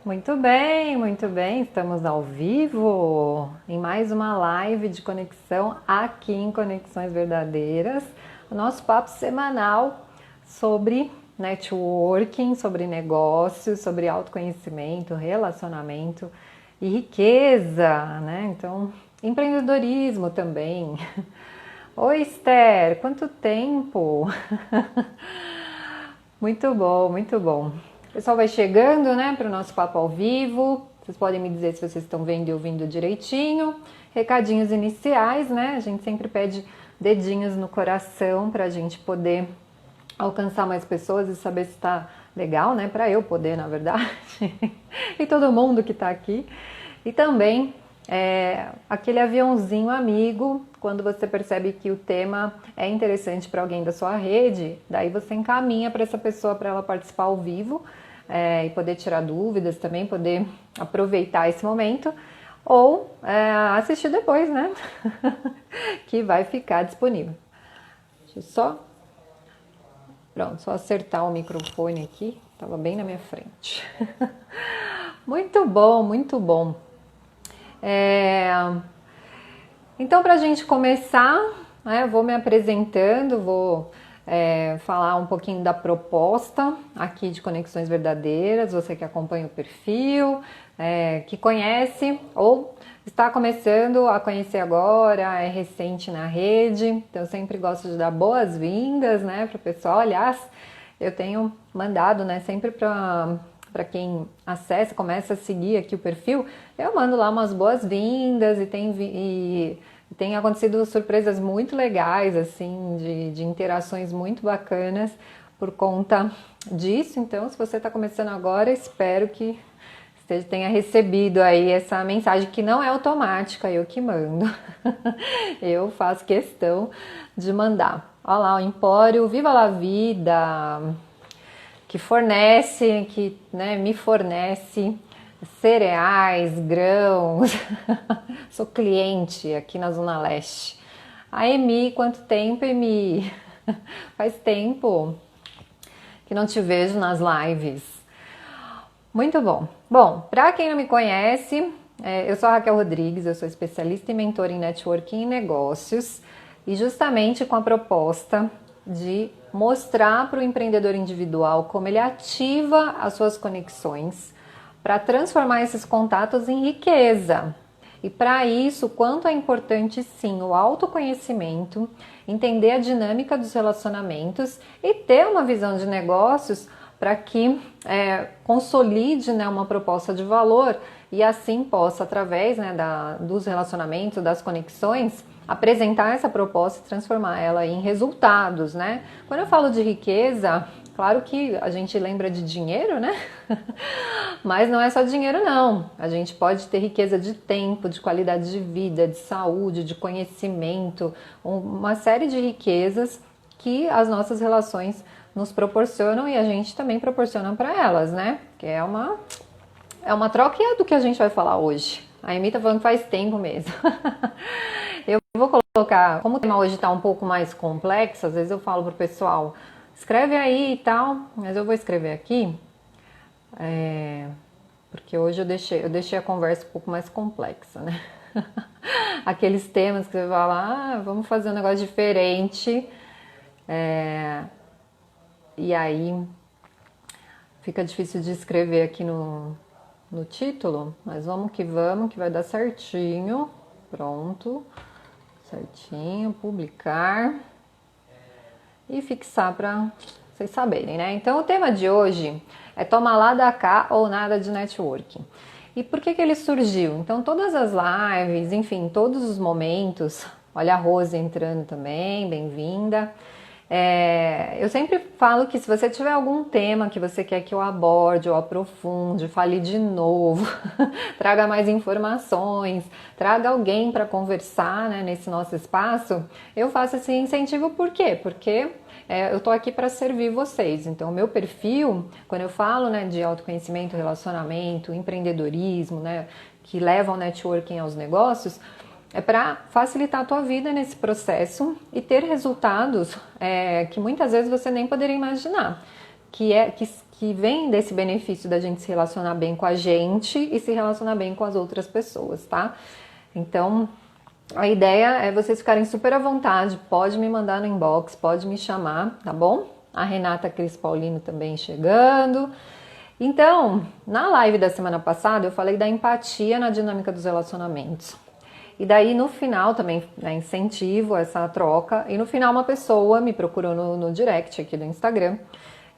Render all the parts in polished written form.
muito bem. Estamos ao vivo em mais uma live de conexão aqui em Conexões Verdadeiras. O nosso papo semanal sobre networking, sobre negócios, sobre autoconhecimento, relacionamento e riqueza, né? Então, empreendedorismo também. Oi, Esther, quanto tempo? Muito bom, muito bom. O pessoal vai chegando, né, para o nosso papo ao vivo. Vocês podem me dizer se vocês estão vendo e ouvindo direitinho. Recadinhos iniciais, né? A gente sempre pede dedinhos no coração para a gente poder alcançar mais pessoas e saber se está legal, né? Para eu poder, na verdade, e todo mundo que está aqui. E também aquele aviãozinho amigo, quando você percebe que o tema é interessante para alguém da sua rede, daí você encaminha para essa pessoa para ela participar ao vivo e poder tirar dúvidas também, poder aproveitar esse momento ou assistir depois, né? Que vai ficar disponível. Deixa eu só acertar o microfone aqui, estava bem na minha frente. Muito bom, muito bom. Então, para a gente começar, eu vou me apresentando, vou falar um pouquinho da proposta aqui de Conexões Verdadeiras, você que acompanha o perfil, que conhece ou está começando a conhecer agora, é recente na rede, então eu sempre gosto de dar boas-vindas, né, para o pessoal. Aliás, eu tenho mandado, né, sempre para quem acessa, começa a seguir aqui o perfil, eu mando lá umas boas-vindas e tem acontecido surpresas muito legais, assim, de interações muito bacanas por conta disso. Então, se você está começando agora, espero que você tenha recebido aí essa mensagem que não é automática, eu que mando. Eu faço questão de mandar. Olha lá, o Empório Viva la Vida, que fornece, me fornece cereais, grãos. Sou cliente aqui na Zona Leste. A Emi, quanto tempo, Emi? Faz tempo que não te vejo nas lives. Muito bom. Bom, para quem não me conhece, eu sou a Raquel Rodrigues, eu sou especialista e mentora em networking e negócios e justamente com a proposta de mostrar para o empreendedor individual como ele ativa as suas conexões para transformar esses contatos em riqueza. E para isso, quanto é importante sim o autoconhecimento, entender a dinâmica dos relacionamentos e ter uma visão de negócios para que consolide, né, uma proposta de valor e assim possa, através, né, dos relacionamentos, das conexões, apresentar essa proposta e transformar ela em resultados, né? Quando eu falo de riqueza, claro que a gente lembra de dinheiro, né? Mas não é só dinheiro, não. A gente pode ter riqueza de tempo, de qualidade de vida, de saúde, de conhecimento, uma série de riquezas que as nossas relações nos proporcionam e a gente também proporciona para elas, né? Que é uma troca e é do que a gente vai falar hoje. A Emi tá falando que faz tempo mesmo. Eu vou colocar, como o tema hoje tá um pouco mais complexo, às vezes eu falo pro pessoal, escreve aí e tal, mas eu vou escrever aqui, porque hoje eu deixei a conversa um pouco mais complexa, né? Aqueles temas que você fala, vamos fazer um negócio diferente, e aí fica difícil de escrever aqui no título, mas vamos, que vai dar certinho. Pronto, certinho, publicar e fixar para vocês saberem, né? Então o tema de hoje é toma lá da cá ou nada de networking. E por que ele surgiu? Então todas as lives, enfim, todos os momentos, olha a Rose entrando também, bem-vinda. Eu sempre falo que se você tiver algum tema que você quer que eu aborde ou aprofunde, fale de novo, traga mais informações, traga alguém para conversar, né, nesse nosso espaço, eu faço esse incentivo. Por quê? Porque eu tô aqui para servir vocês. Então, o meu perfil, quando eu falo, né, de autoconhecimento, relacionamento, empreendedorismo, né, que leva ao networking aos negócios, é para facilitar a tua vida nesse processo e ter resultados que muitas vezes você nem poderia imaginar, que que vem desse benefício da gente se relacionar bem com a gente e se relacionar bem com as outras pessoas, tá? Então, a ideia é vocês ficarem super à vontade, pode me mandar no inbox, pode me chamar, tá bom? A Renata Cris Paulino também chegando. Então, na live da semana passada eu falei da empatia na dinâmica dos relacionamentos. E daí no final também, né, incentivo essa troca. E no final uma pessoa me procurou no direct aqui do Instagram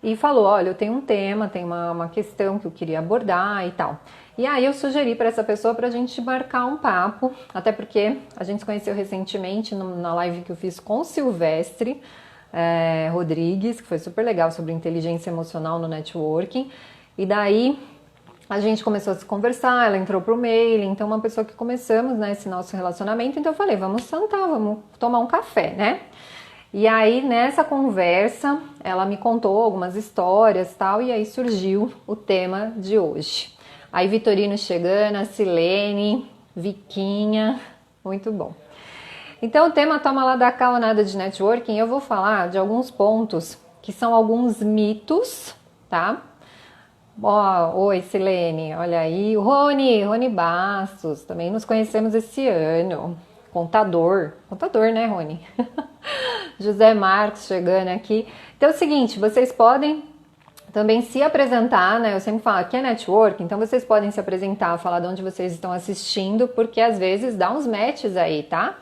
e falou, olha, eu tenho um tema, tem uma questão que eu queria abordar e tal. E aí eu sugeri para essa pessoa para a gente marcar um papo, até porque a gente se conheceu recentemente na live que eu fiz com o Silvestre Rodrigues, que foi super legal, sobre inteligência emocional no networking. E daí a gente começou a se conversar, ela entrou pro mail, então uma pessoa que começamos, né, esse nosso relacionamento, então eu falei, vamos sentar, vamos tomar um café, né? E aí nessa conversa, ela me contou algumas histórias e tal, e aí surgiu o tema de hoje. Aí Vitorino chegando, a Silene, Viquinha, muito bom. Então o tema Toma lá da cá ou nada de networking, eu vou falar de alguns pontos que são alguns mitos, tá? Oi, Silene, olha aí, o Rony Bastos, também nos conhecemos esse ano, contador, né, Rony? José Marcos chegando aqui. Então é o seguinte, vocês podem também se apresentar, né, eu sempre falo que é network, então vocês podem se apresentar, falar de onde vocês estão assistindo, porque às vezes dá uns matches aí, tá?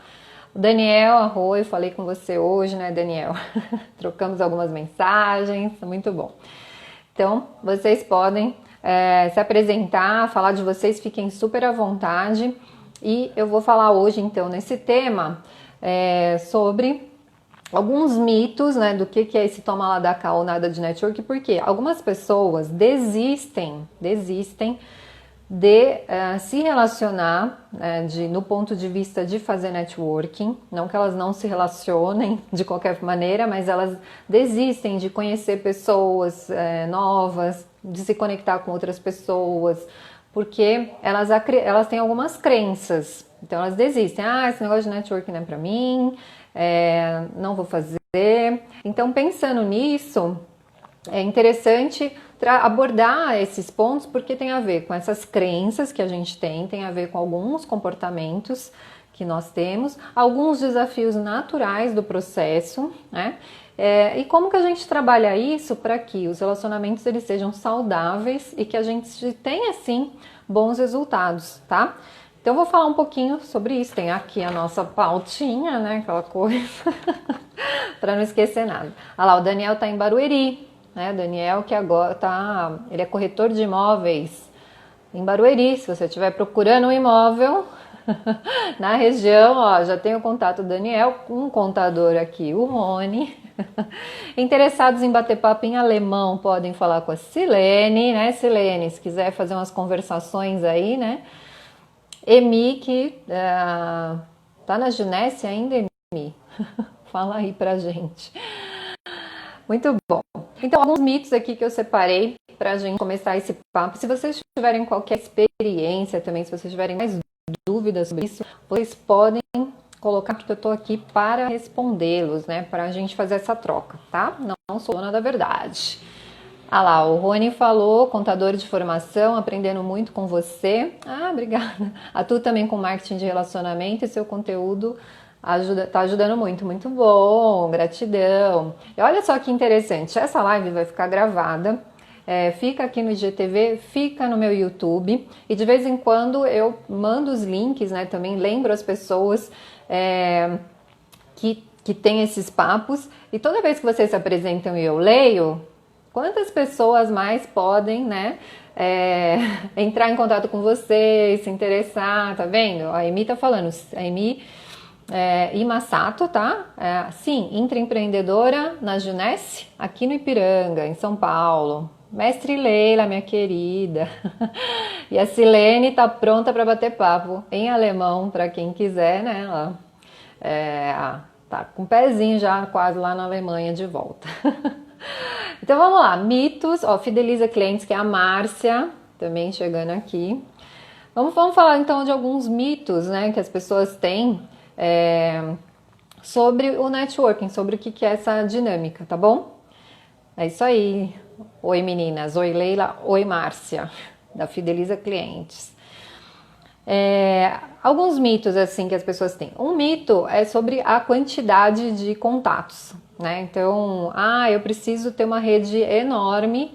O Daniel Arroio, falei com você hoje, né, Daniel? Trocamos algumas mensagens, muito bom. Então, vocês podem se apresentar, falar de vocês, fiquem super à vontade. E eu vou falar hoje, então, nesse tema, sobre alguns mitos, né, do que é esse toma lá da cá ou nada de network, porque algumas pessoas desistem de se relacionar no ponto de vista de fazer networking, não que elas não se relacionem de qualquer maneira, mas elas desistem de conhecer pessoas novas, de se conectar com outras pessoas, porque elas têm algumas crenças, então elas desistem, esse negócio de networking não é pra mim, não vou fazer. Então pensando nisso, é interessante abordar esses pontos porque tem a ver com essas crenças que a gente tem a ver com alguns comportamentos que nós temos, alguns desafios naturais do processo, né? E como que a gente trabalha isso para que os relacionamentos eles sejam saudáveis e que a gente tenha, assim, bons resultados, tá? Então eu vou falar um pouquinho sobre isso, tem aqui a nossa pautinha, né, aquela coisa, para não esquecer nada. Olha lá, o Daniel tá em Barueri, né, Daniel que agora ele é corretor de imóveis em Barueri, se você estiver procurando um imóvel na região, ó, já tem o contato do Daniel, um contador aqui, o Rony. Interessados em bater papo em alemão, podem falar com a Silene, né, Silene, se quiser fazer umas conversações aí, né. Emi, que tá na Junesse ainda, Emi? Fala aí pra gente. Muito bom. Então, alguns mitos aqui que eu separei pra gente começar esse papo. Se vocês tiverem qualquer experiência também, se vocês tiverem mais dúvidas sobre isso, vocês podem colocar, porque eu tô aqui para respondê-los, né? Pra gente fazer essa troca, tá? Não sou dona da verdade. Ah lá, o Rony falou, contador de formação, aprendendo muito com você. Obrigada. Atuo também com marketing de relacionamento e seu conteúdo tá ajudando muito. Muito bom, gratidão. E olha só que interessante, essa live vai ficar gravada, fica aqui no IGTV, fica no meu YouTube e de vez em quando eu mando os links, né? Também lembro as pessoas que tem esses papos e toda vez que vocês se apresentam e eu leio, quantas pessoas mais podem, né, entrar em contato com vocês, se interessar, tá vendo? A Emi tá falando, a Emi Imasato, tá? Sim, intraempreendedora na Junesse, aqui no Ipiranga, em São Paulo. Mestre Leila, minha querida. E a Silene tá pronta para bater papo em alemão, para quem quiser, né? Ela tá com o pezinho já quase lá na Alemanha de volta. Então vamos lá, mitos, fideliza clientes, que é a Márcia, também chegando aqui. Vamos falar então de alguns mitos, né, que as pessoas têm sobre o networking, sobre o que é essa dinâmica, tá bom? É isso aí. Oi meninas, oi Leila, oi Márcia, da Fideliza Clientes. Alguns mitos assim que as pessoas têm. Um mito é sobre a quantidade de contatos, né? Então, eu preciso ter uma rede enorme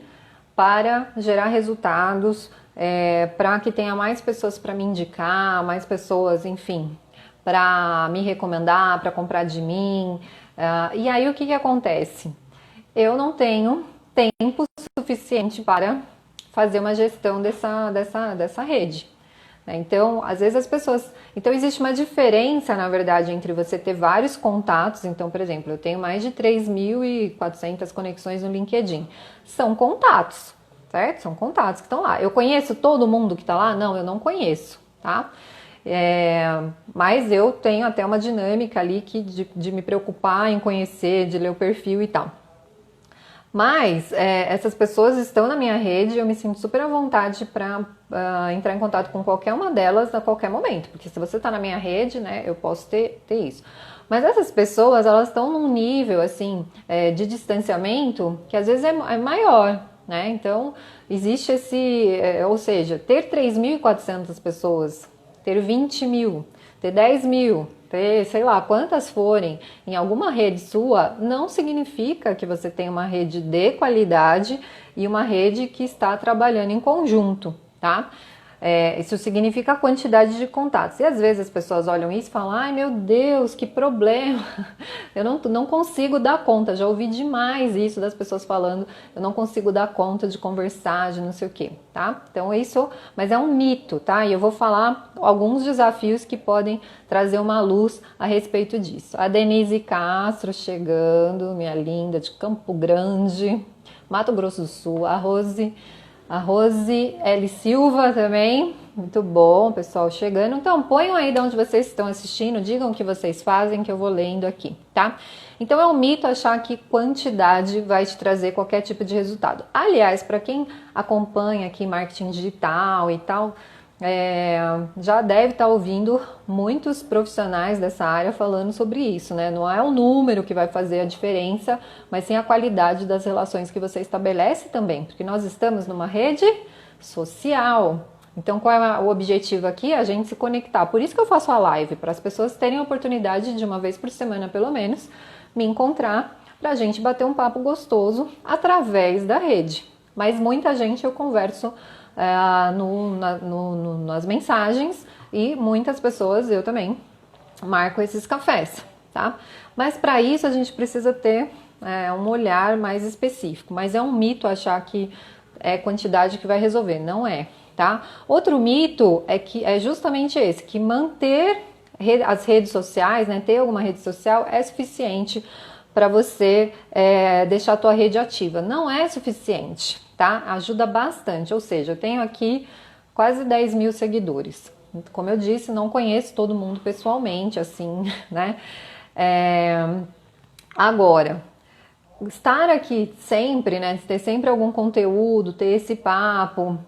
para gerar resultados, para que tenha mais pessoas para me indicar, mais pessoas, enfim, para me recomendar, para comprar de mim. E aí o que acontece? Eu não tenho tempo suficiente para fazer uma gestão dessa rede. Então, às vezes as pessoas. Então, existe uma diferença, na verdade, entre você ter vários contatos. Então, por exemplo, eu tenho mais de 3.400 conexões no LinkedIn. São contatos, certo? São contatos que estão lá. Eu conheço todo mundo que está lá? Não, eu não conheço, tá? Mas eu tenho até uma dinâmica ali de me preocupar em conhecer, de ler o perfil e tal. Mas essas pessoas estão na minha rede e eu me sinto super à vontade para entrar em contato com qualquer uma delas a qualquer momento. Porque se você está na minha rede, né, eu posso ter isso. Mas essas pessoas, elas estão num nível, assim, de distanciamento que às vezes é maior, né? Então, existe ou seja, ter 3.400 pessoas, ter 20 mil, ter 10 mil, ter, sei lá, quantas forem em alguma rede sua, não significa que você tem uma rede de qualidade e uma rede que está trabalhando em conjunto, tá? Isso significa a quantidade de contatos. E às vezes as pessoas olham isso e falam, ai meu Deus, que problema, eu não consigo dar conta. Já ouvi demais isso das pessoas falando, eu não consigo dar conta de conversar, de não sei o que, tá? Então isso, mas é um mito, tá? E eu vou falar alguns desafios que podem trazer uma luz a respeito disso. A Denise Castro chegando, minha linda, de Campo Grande, Mato Grosso do Sul, a Rose L. Silva também, muito bom, pessoal chegando. Então, ponham aí de onde vocês estão assistindo, digam o que vocês fazem que eu vou lendo aqui, tá? Então, é um mito achar que quantidade vai te trazer qualquer tipo de resultado. Aliás, para quem acompanha aqui marketing digital e tal, já deve estar ouvindo muitos profissionais dessa área falando sobre isso, né? Não é o número que vai fazer a diferença, mas sim a qualidade das relações que você estabelece também, porque nós estamos numa rede social. Então, qual é o objetivo aqui? A gente se conectar. Por isso que eu faço a live, para as pessoas terem a oportunidade de uma vez por semana, pelo menos, me encontrar para a gente bater um papo gostoso através da rede. Mas muita gente eu converso nas mensagens e muitas pessoas, eu também, marco esses cafés, tá? Mas para isso a gente precisa ter um olhar mais específico, mas é um mito achar que é quantidade que vai resolver, não é, tá? Outro mito é justamente esse, que manter as redes sociais, né, ter alguma rede social é suficiente para você deixar a tua rede ativa. Não é suficiente, tá? Ajuda bastante, ou seja, eu tenho aqui quase 10 mil seguidores. Como eu disse, não conheço todo mundo pessoalmente, assim, né? Agora, estar aqui sempre, né? Ter sempre algum conteúdo, ter esse papo,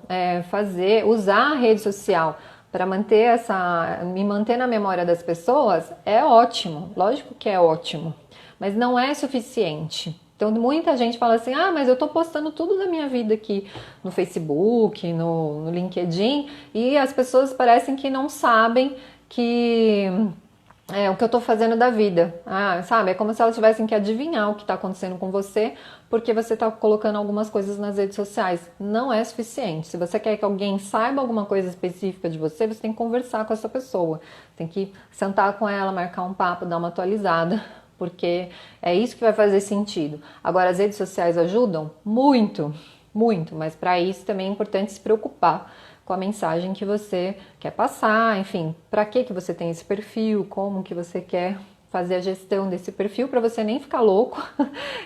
usar a rede social para me manter na memória das pessoas é ótimo, lógico que é ótimo, mas não é suficiente. Então muita gente fala assim, mas eu tô postando tudo da minha vida aqui no Facebook, no LinkedIn, e as pessoas parecem que não sabem que o que eu tô fazendo da vida. Sabe? É como se elas tivessem que adivinhar o que tá acontecendo com você, porque você tá colocando algumas coisas nas redes sociais. Não é suficiente. Se você quer que alguém saiba alguma coisa específica de você, você tem que conversar com essa pessoa. Tem que sentar com ela, marcar um papo, dar uma atualizada, porque é isso que vai fazer sentido. Agora, as redes sociais ajudam? Muito, muito, mas para isso também é importante se preocupar com a mensagem que você quer passar, enfim, para que você tem esse perfil, como que você quer fazer a gestão desse perfil para você nem ficar louco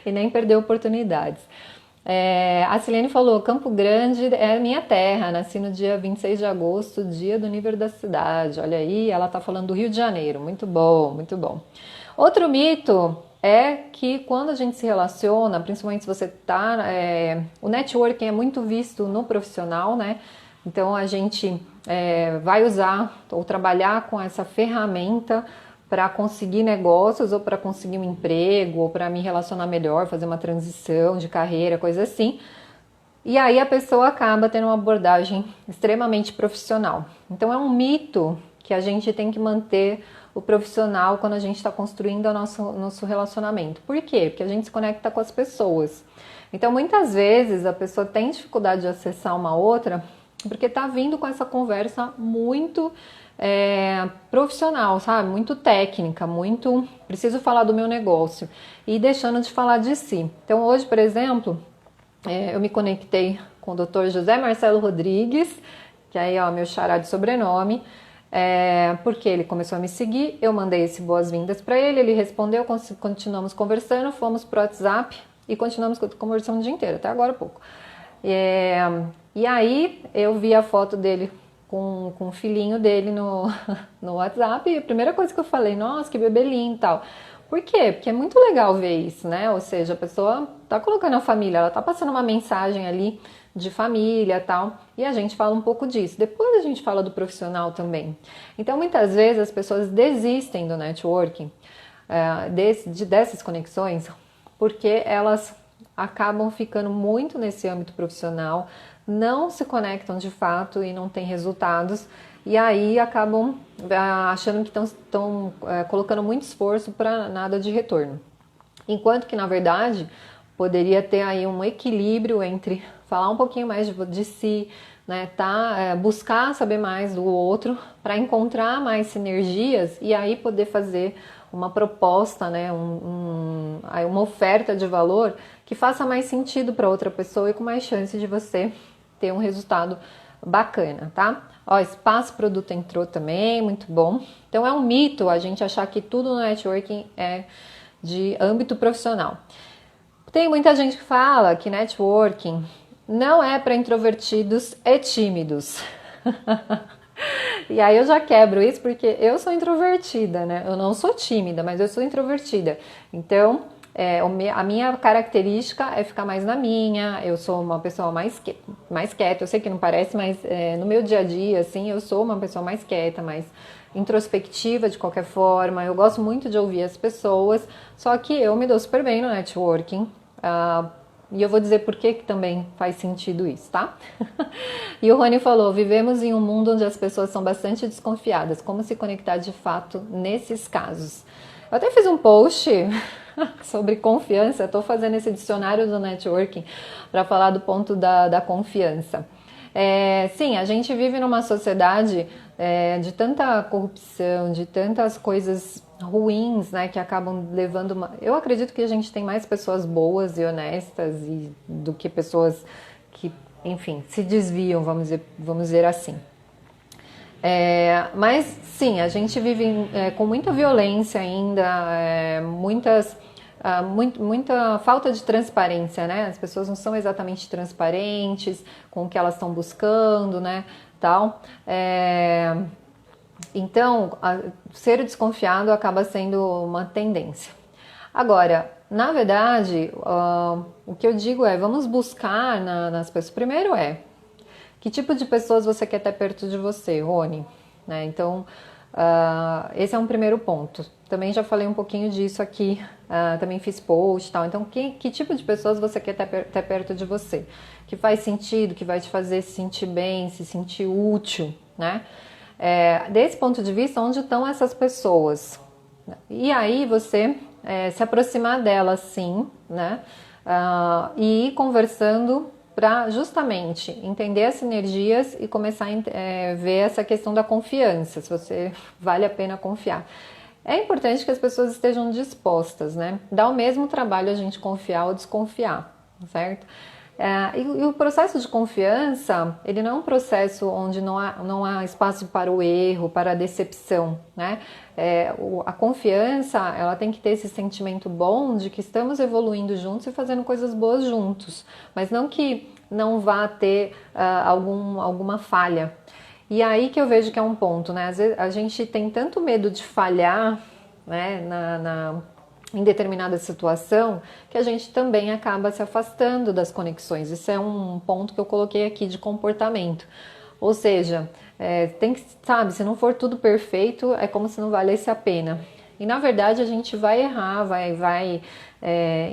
e nem perder oportunidades. A Silene falou, Campo Grande é minha terra, nasci no dia 26 de agosto, dia do aniversário da cidade. Olha aí, ela tá falando do Rio de Janeiro, muito bom, muito bom. Outro mito é que quando a gente se relaciona, principalmente se você tá... o networking é muito visto no profissional, né? Então a gente vai usar ou trabalhar com essa ferramenta para conseguir negócios ou para conseguir um emprego ou para me relacionar melhor, fazer uma transição de carreira, coisa assim. E aí a pessoa acaba tendo uma abordagem extremamente profissional. Então é um mito que a gente tem que manter o profissional quando a gente está construindo o nosso relacionamento. Por quê? Porque a gente se conecta com as pessoas. Então muitas vezes a pessoa tem dificuldade de acessar uma outra porque está vindo com essa conversa muito profissional, sabe? Muito técnica, muito preciso falar do meu negócio e deixando de falar de si. Então hoje, por exemplo, eu me conectei com o Dr. José Marcelo Rodrigues, que aí é meu xará de sobrenome, porque ele começou a me seguir, eu mandei esse boas-vindas para ele, ele respondeu, continuamos conversando, fomos pro WhatsApp e continuamos conversando o dia inteiro, até agora há pouco. E aí eu vi a foto dele com o filhinho dele no WhatsApp e a primeira coisa que eu falei, nossa, que bebê lindo e tal. Por quê? Porque é muito legal ver isso, né? Ou seja, a pessoa tá colocando a família, ela tá passando uma mensagem ali de família e tal, e a gente fala um pouco disso. Depois a gente fala do profissional também. Então, muitas vezes as pessoas desistem do networking, dessas conexões, porque elas acabam ficando muito nesse âmbito profissional, não se conectam de fato e não têm resultados, e aí acabam achando que estão colocando muito esforço para nada de retorno. Enquanto que, na verdade, poderia ter aí um equilíbrio entre falar um pouquinho mais de si, né, buscar saber mais do outro para encontrar mais sinergias e aí poder fazer uma proposta, né, uma oferta de valor que faça mais sentido para outra pessoa e com mais chance de você ter um resultado bacana, tá? Ó, espaço produto entrou também, muito bom. Então é um mito a gente achar que tudo no networking é de âmbito profissional. Tem muita gente que fala que networking não é para introvertidos e tímidos. E aí eu já quebro isso porque eu sou introvertida, né? Eu não sou tímida, mas eu sou introvertida. Então, a minha característica é ficar mais na minha, eu sou uma pessoa mais quieta, eu sei que não parece, mas no meu dia a dia, assim, eu sou uma pessoa mais quieta, mais introspectiva de qualquer forma, eu gosto muito de ouvir as pessoas, só que eu me dou super bem no networking, e eu vou dizer por que também faz sentido isso, tá? E o Rony falou, vivemos em um mundo onde as pessoas são bastante desconfiadas, como se conectar de fato nesses casos? Eu até fiz um post sobre confiança, estou fazendo esse dicionário do networking para falar do ponto da confiança. Sim, a gente vive numa sociedade de tanta corrupção, de tantas coisas ruins, né, que acabam levando Eu acredito que a gente tem mais pessoas boas e honestas do que pessoas que, enfim, se desviam, vamos dizer assim. Mas sim, a gente vive com muita violência ainda, muita falta de transparência, né? As pessoas não são exatamente transparentes com o que elas estão buscando, né? Tal. Então, ser desconfiado acaba sendo uma tendência. Agora, na verdade, o que eu digo vamos buscar nas pessoas. Primeiro que tipo de pessoas você quer ter perto de você, Rony? Né? Então, esse é um primeiro ponto. Também já falei um pouquinho disso aqui, também fiz post e tal. Então, que tipo de pessoas você quer ter perto de você? Que faz sentido, que vai te fazer se sentir bem, se sentir útil, né? Desse ponto de vista, onde estão essas pessoas? E aí você se aproximar delas, sim, né? E ir conversando para justamente entender as sinergias e começar a ver essa questão da confiança, se você vale a pena confiar. É importante que as pessoas estejam dispostas, né? Dá o mesmo trabalho a gente confiar ou desconfiar, certo? E o processo de confiança, ele não é um processo onde não há espaço para o erro, para a decepção, né? A confiança, ela tem que ter esse sentimento bom de que estamos evoluindo juntos e fazendo coisas boas juntos, mas não que não vá ter alguma falha. E aí que eu vejo que é um ponto, né? Às vezes a gente tem tanto medo de falhar, né, em determinada situação, que a gente também acaba se afastando das conexões. Isso é um ponto que eu coloquei aqui de comportamento. Ou seja, tem que, sabe, se não for tudo perfeito, é como se não valesse a pena. E na verdade a gente vai errar,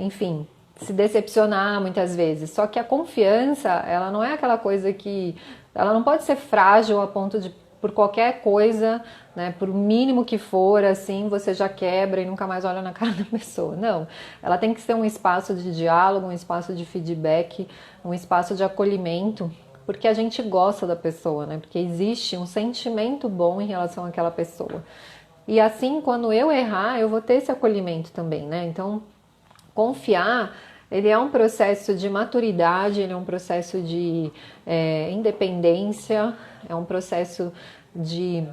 enfim, se decepcionar muitas vezes. Só que a confiança, ela não é aquela coisa que... Ela não pode ser frágil a ponto de, por qualquer coisa, né, por mínimo que for, assim, você já quebra e nunca mais olha na cara da pessoa. Não, ela tem que ser um espaço de diálogo, um espaço de feedback, um espaço de acolhimento, porque a gente gosta da pessoa, né? Porque existe um sentimento bom em relação àquela pessoa. E assim, quando eu errar, eu vou ter esse acolhimento também, né? Então, confiar, ele é um processo de maturidade, ele é um processo de independência, é um processo de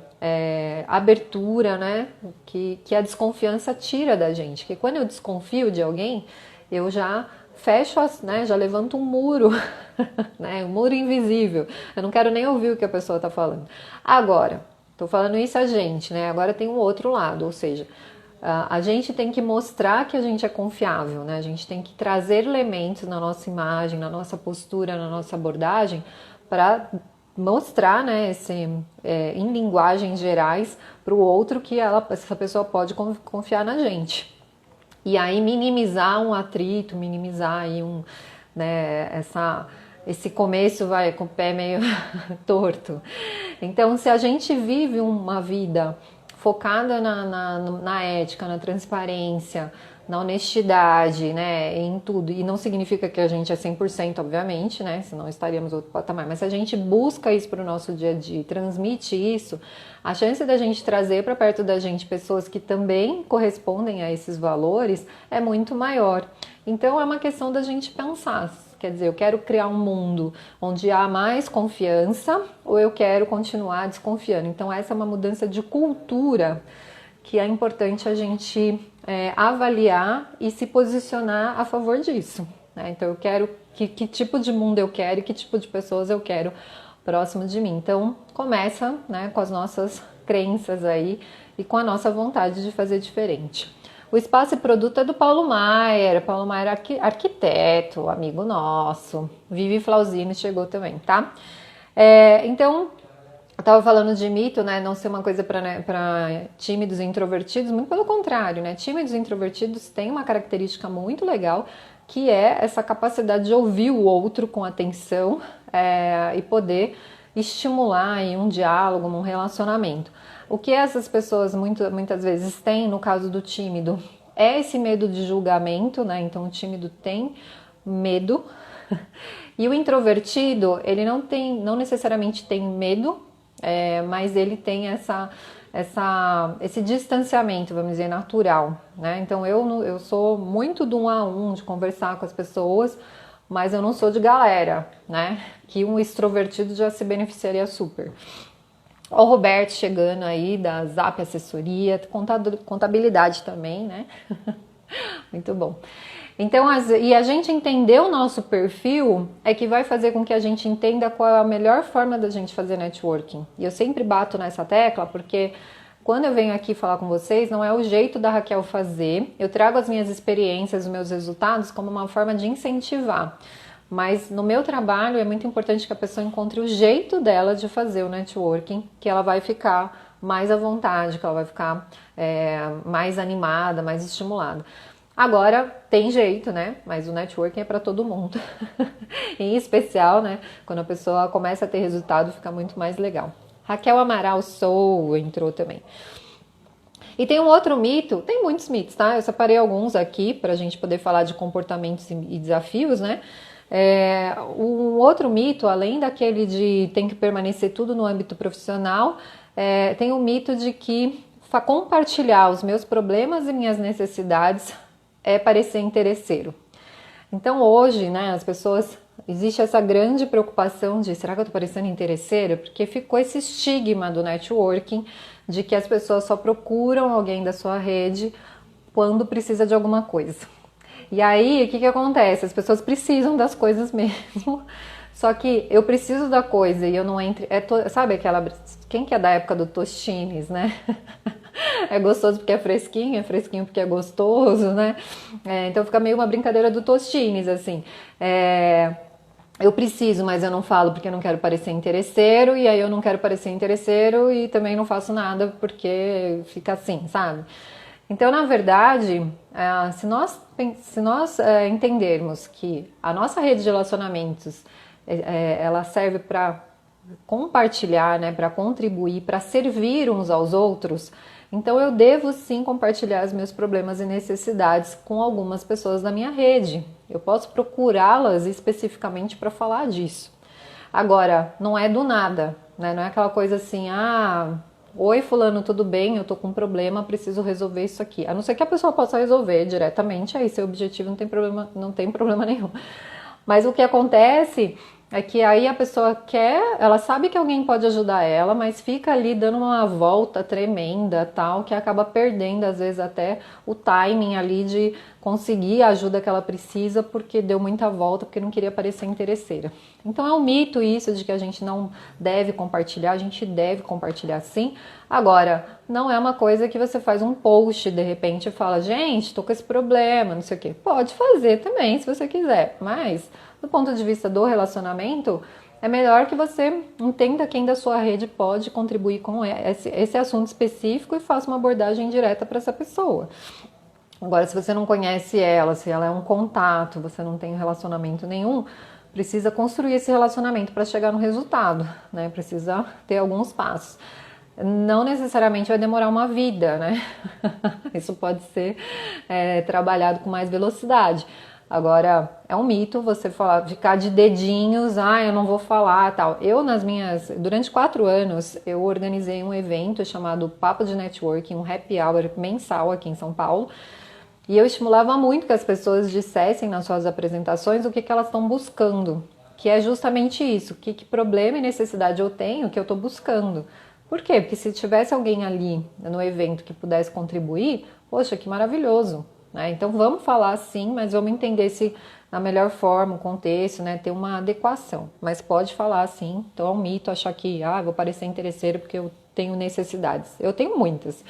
abertura, né? Que a desconfiança tira da gente. Que quando eu desconfio de alguém, eu já fecho, né? Já levanto um muro, né? Um muro invisível. Eu não quero nem ouvir o que a pessoa está falando. Agora, estou falando isso a gente, né? Agora tem um outro lado, ou seja, a gente tem que mostrar que a gente é confiável, né? A gente tem que trazer elementos na nossa imagem, na nossa postura, na nossa abordagem, para mostrar, né, em linguagens gerais, para o outro que essa pessoa pode confiar na gente. E aí minimizar um atrito, minimizar aí esse começo vai com o pé meio torto. Então, se a gente vive uma vida focada na ética, na transparência, na honestidade, né, em tudo, e não significa que a gente é 100%, obviamente, né, senão estaríamos outro patamar, mas se a gente busca isso para o nosso dia a dia, transmite isso, a chance da gente trazer para perto da gente pessoas que também correspondem a esses valores é muito maior. Então é uma questão da gente pensar, quer dizer, eu quero criar um mundo onde há mais confiança ou eu quero continuar desconfiando. Então essa é uma mudança de cultura que é importante a gente avaliar e se posicionar a favor disso, né? Então eu quero, que tipo de mundo eu quero e que tipo de pessoas eu quero próximo de mim. Então começa, né, com as nossas crenças aí e com a nossa vontade de fazer diferente. O espaço e produto é do Paulo Maier. Paulo Maier é arquiteto, amigo nosso. Vivi Flauzino chegou também, tá? Então, eu tava falando de mito, né? Não ser uma coisa para tímidos e introvertidos. Muito pelo contrário, né? Tímidos e introvertidos têm uma característica muito legal, que é essa capacidade de ouvir o outro com atenção e poder estimular aí um diálogo, um relacionamento. O que essas pessoas muitas vezes têm, no caso do tímido, é esse medo de julgamento, né? Então o tímido tem medo e o introvertido, ele não necessariamente tem medo, mas ele tem esse distanciamento, vamos dizer, natural, né? Então eu sou muito do 1 a 1, de conversar com as pessoas, mas eu não sou de galera, né? Que um extrovertido já se beneficiaria super. O Roberto chegando aí da Zap Assessoria, contabilidade também, né? Muito bom. Então, e a gente entender o nosso perfil é que vai fazer com que a gente entenda qual é a melhor forma da gente fazer networking. E eu sempre bato nessa tecla porque quando eu venho aqui falar com vocês, não é o jeito da Raquel fazer. Eu trago as minhas experiências, os meus resultados como uma forma de incentivar. Mas no meu trabalho é muito importante que a pessoa encontre o jeito dela de fazer o networking, que ela vai ficar mais à vontade, que ela vai ficar mais animada, mais estimulada. Agora, tem jeito, né? Mas o networking é para todo mundo. Em especial, né? Quando a pessoa começa a ter resultado, fica muito mais legal. Raquel Amaral entrou também. E tem um outro mito, tem muitos mitos, tá? Eu separei alguns aqui para a gente poder falar de comportamentos e desafios, né? Um outro mito, além daquele de tem que permanecer tudo no âmbito profissional, tem o mito de que compartilhar os meus problemas e minhas necessidades é parecer interesseiro. Então hoje, né, as pessoas, existe essa grande preocupação de será que eu tô parecendo interesseira? Porque ficou esse estigma do networking de que as pessoas só procuram alguém da sua rede quando precisa de alguma coisa. E aí, o que acontece? As pessoas precisam das coisas mesmo, só que eu preciso da coisa e eu não entro... sabe aquela... Quem que é da época do Tostines, né? É gostoso porque é fresquinho porque é gostoso, né? Então fica meio uma brincadeira do Tostines, assim. Eu preciso, mas eu não falo porque eu não quero parecer interesseiro, e aí eu não quero parecer interesseiro e também não faço nada porque fica assim, sabe? Então, na verdade, se nós entendermos que a nossa rede de relacionamentos ela serve para compartilhar, né, para contribuir, para servir uns aos outros, então eu devo sim compartilhar os meus problemas e necessidades com algumas pessoas da minha rede. Eu posso procurá-las especificamente para falar disso. Agora, não é do nada, né? Não é aquela coisa assim, oi fulano, tudo bem? Eu tô com um problema, preciso resolver isso aqui. A não ser que a pessoa possa resolver diretamente, aí seu objetivo não tem problema nenhum. Mas o que acontece é que aí a pessoa ela sabe que alguém pode ajudar ela, mas fica ali dando uma volta tremenda, tal, que acaba perdendo às vezes até o timing ali de conseguir a ajuda que ela precisa, porque deu muita volta, porque não queria parecer interesseira. Então é um mito isso de que a gente não deve compartilhar, a gente deve compartilhar sim. Agora, não é uma coisa que você faz um post de repente e fala, gente, tô com esse problema, não sei o quê. Pode fazer também, se você quiser, mas do ponto de vista do relacionamento, é melhor que você entenda quem da sua rede pode contribuir com esse assunto específico e faça uma abordagem direta para essa pessoa. Agora, se você não conhece ela, se ela é um contato, você não tem relacionamento nenhum, precisa construir esse relacionamento para chegar no resultado, né? Precisa ter alguns passos. Não necessariamente vai demorar uma vida, né? Isso pode ser trabalhado com mais velocidade. Agora, é um mito você ficar de dedinhos, eu não vou falar, tal. Durante 4 anos, eu organizei um evento chamado Papo de Networking, um happy hour mensal aqui em São Paulo, e eu estimulava muito que as pessoas dissessem nas suas apresentações o que elas estão buscando, que é justamente isso, que problema e necessidade eu tenho que eu estou buscando. Por quê? Porque se tivesse alguém ali no evento que pudesse contribuir, poxa, que maravilhoso. Então vamos falar sim, mas vamos entender se na melhor forma, o contexto, né, ter uma adequação. Mas pode falar sim, então é um mito achar que vou parecer interesseiro porque eu tenho necessidades. Eu tenho muitas.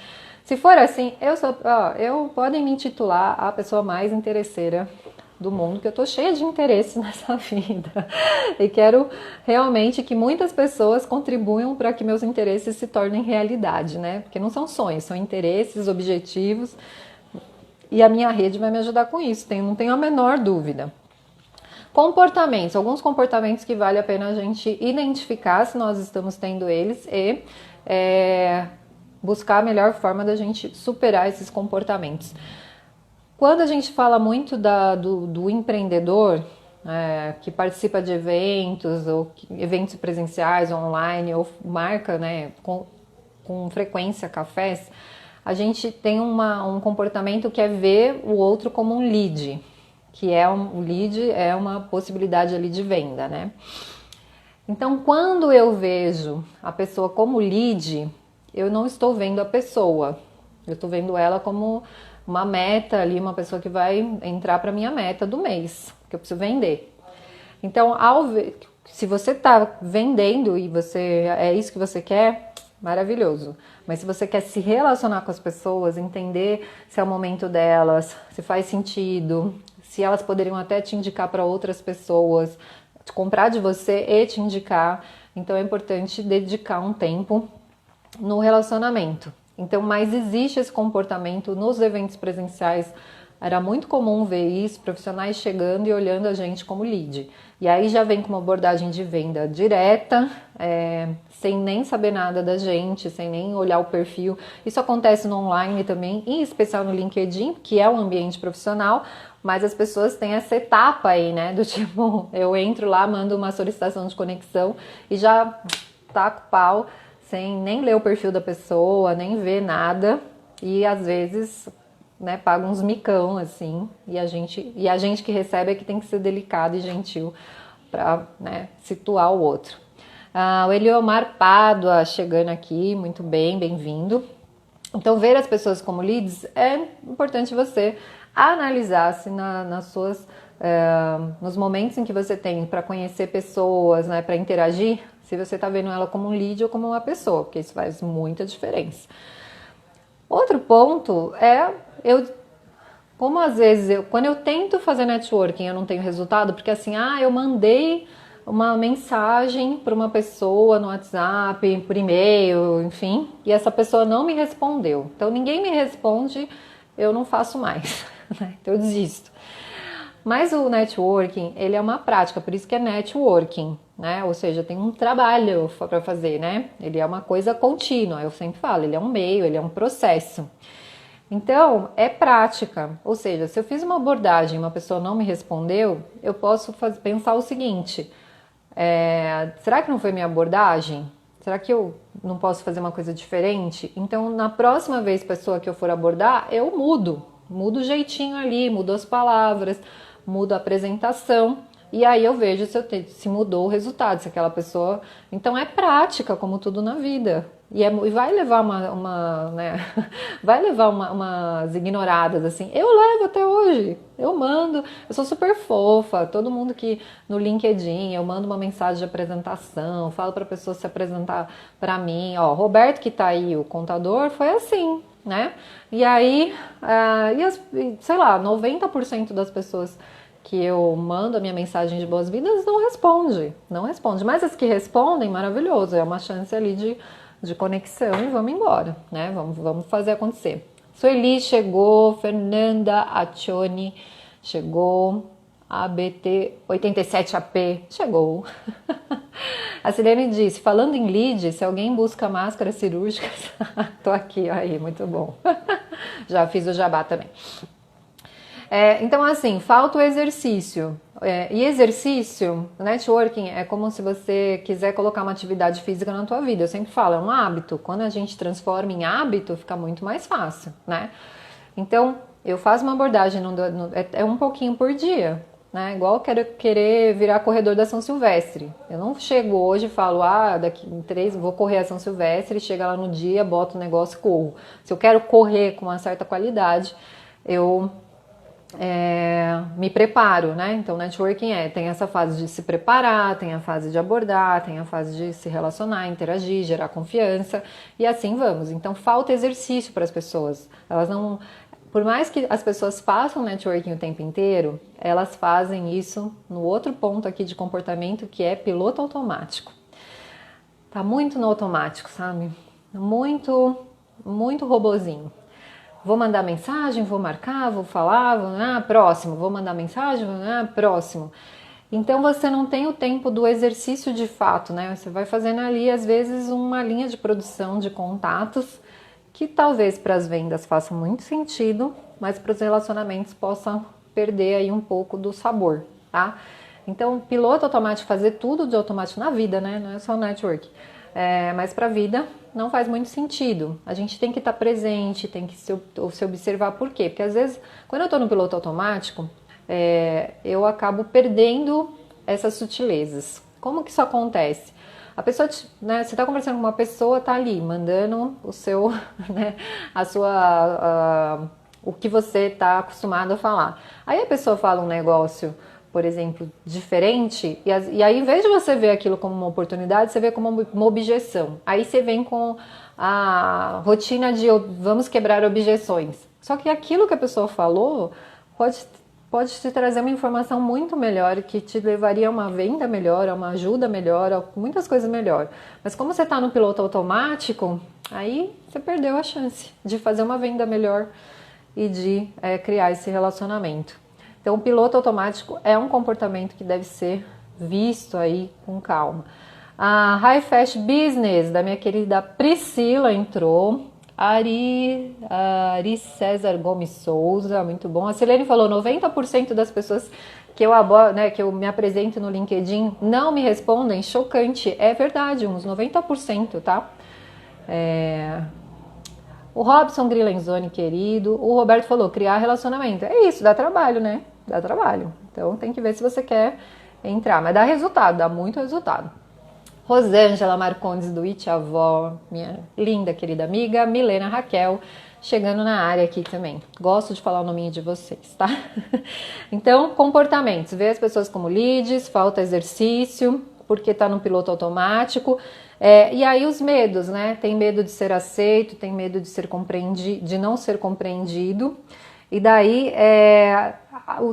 Se for assim, podem me intitular a pessoa mais interesseira do mundo, que eu tô cheia de interesse nessa vida. E quero realmente que muitas pessoas contribuam para que meus interesses se tornem realidade, né? Porque não são sonhos, são interesses, objetivos. E a minha rede vai me ajudar com isso, não tenho a menor dúvida. Comportamentos, alguns comportamentos que vale a pena a gente identificar se nós estamos tendo eles e buscar a melhor forma da gente superar esses comportamentos. Quando a gente fala muito do empreendedor que participa de eventos, ou eventos presenciais, online, ou marca, né, com frequência cafés, a gente tem um comportamento que é ver o outro como um lead, o lead é uma possibilidade ali de venda, né? Então, quando eu vejo a pessoa como lead, eu não estou vendo a pessoa, eu estou vendo ela como uma meta ali, uma pessoa que vai entrar para minha meta do mês, que eu preciso vender. Então, se você está vendendo e é isso que você quer, maravilhoso. Mas se você quer se relacionar com as pessoas, entender se é o momento delas, se faz sentido, se elas poderiam até te indicar para outras pessoas, te comprar de você e te indicar, então é importante dedicar um tempo no relacionamento. Então, mas existe esse comportamento nos eventos presenciais. Era muito comum ver isso, profissionais chegando e olhando a gente como lead. E aí já vem com uma abordagem de venda direta, sem nem saber nada da gente, sem nem olhar o perfil. Isso acontece no online também, em especial no LinkedIn, que é um ambiente profissional, mas as pessoas têm essa etapa aí, né? Do tipo, eu entro lá, mando uma solicitação de conexão e já taco pau, sem nem ler o perfil da pessoa, nem ver nada. E às vezes, né, paga uns micão, assim, e a gente que recebe é que tem que ser delicado e gentil para, né, situar o outro. O Eliomar Pádua chegando aqui, muito bem, bem-vindo. Então, ver as pessoas como leads é importante você analisar se nos momentos em que você tem para conhecer pessoas, né, para interagir, se você está vendo ela como um lead ou como uma pessoa, porque isso faz muita diferença. Outro ponto como às vezes, quando eu tento fazer networking, eu não tenho resultado, porque assim, eu mandei uma mensagem para uma pessoa no WhatsApp, por e-mail, enfim, e essa pessoa não me respondeu. Então, ninguém me responde eu não faço mais, né? Então eu desisto. Mas o networking, ele é uma prática, por isso que é networking, né? Ou seja, tem um trabalho para fazer, né? Ele é uma coisa contínua, eu sempre falo, ele é um meio, ele é um processo. Então, é prática, ou seja, se eu fiz uma abordagem e uma pessoa não me respondeu, eu posso pensar o seguinte, será que não foi minha abordagem? Será que eu não posso fazer uma coisa diferente? Então, na próxima vez, pessoa que eu for abordar, eu mudo o jeitinho ali, mudo as palavras, mudo a apresentação, e aí eu vejo se mudou o resultado, se aquela pessoa... Então, é prática, como tudo na vida. E vai levar né? Vai levar umas ignoradas, assim. Eu levo até hoje. Eu mando. Eu sou super fofa. Todo mundo que no LinkedIn, eu mando uma mensagem de apresentação, falo pra pessoa se apresentar pra mim. Ó, Roberto que tá aí, o contador, foi assim, né? E aí, sei lá, 90% das pessoas que eu mando a minha mensagem de boas-vindas não responde. Mas as que respondem, maravilhoso, é uma chance ali de conexão e vamos embora, né? Vamos fazer acontecer. Sueli chegou, Fernanda Accioni chegou, ABT 87AP chegou. A Silene disse, falando em lead, se alguém busca máscaras cirúrgicas, tô aqui, aí, muito bom. Já fiz o jabá também. Então, assim, falta o exercício. E exercício, networking, é como se você quiser colocar uma atividade física na tua vida. Eu sempre falo, é um hábito. Quando a gente transforma em hábito, fica muito mais fácil, né? Então, eu faço uma abordagem, é um pouquinho por dia, né? Igual eu quero querer virar corredor da São Silvestre. Eu não chego hoje e falo, daqui 3 vou correr a São Silvestre, chega lá no dia, boto o negócio e corro. Se eu quero correr com uma certa qualidade, eu me preparo, né? Então, networking tem essa fase de se preparar, tem a fase de abordar, tem a fase de se relacionar, interagir, gerar confiança e assim vamos. Então, falta exercício para as pessoas. Elas não, por mais que as pessoas façam networking o tempo inteiro, elas fazem isso no outro ponto aqui de comportamento que é piloto automático. Tá muito no automático, sabe? Muito, muito robozinho. Vou mandar mensagem, vou marcar, vou falar, próximo, vou mandar mensagem, próximo. Então você não tem o tempo do exercício de fato, né? Você vai fazendo ali, às vezes, uma linha de produção de contatos que talvez para as vendas faça muito sentido, mas para os relacionamentos possa perder aí um pouco do sabor, tá? Então, piloto automático, fazer tudo de automático na vida, né? Não é só network. Mas para a vida não faz muito sentido. A gente tem que estar presente, tem que se observar por quê? Porque às vezes, quando eu estou no piloto automático, eu acabo perdendo essas sutilezas. Como que isso acontece? A pessoa, né, você está conversando com uma pessoa, tá ali, mandando o seu, né, o que você está acostumado a falar. Aí a pessoa fala um negócio, por exemplo, diferente, e aí, em vez de você ver aquilo como uma oportunidade, você vê como uma objeção. Aí você vem com a rotina de vamos quebrar objeções. Só que aquilo que a pessoa falou pode te trazer uma informação muito melhor, que te levaria a uma venda melhor, a uma ajuda melhor, a muitas coisas melhor. Mas como você está no piloto automático, aí você perdeu a chance de fazer uma venda melhor e de criar esse relacionamento. Então, o piloto automático é um comportamento que deve ser visto aí com calma. A High Fast Business, da minha querida Priscila, entrou. Ari César Gomes Souza, muito bom. A Silene falou, 90% das pessoas que eu me apresento no LinkedIn não me respondem. Chocante. É verdade, uns 90%, tá? O Robson Grilenzoni, querido. O Roberto falou, criar relacionamento. É isso, dá trabalho, né? Dá trabalho. Então tem que ver se você quer entrar. Mas dá resultado, dá muito resultado. Rosângela Marcondes do It Avó, minha linda querida amiga. Milena Raquel, chegando na área aqui também. Gosto de falar o nominho de vocês, tá? Então, comportamentos. Ver as pessoas como leads, falta exercício, porque tá no piloto automático. E aí os medos, né? Tem medo de ser aceito, tem medo de ser compreendido, de não ser compreendido. E daí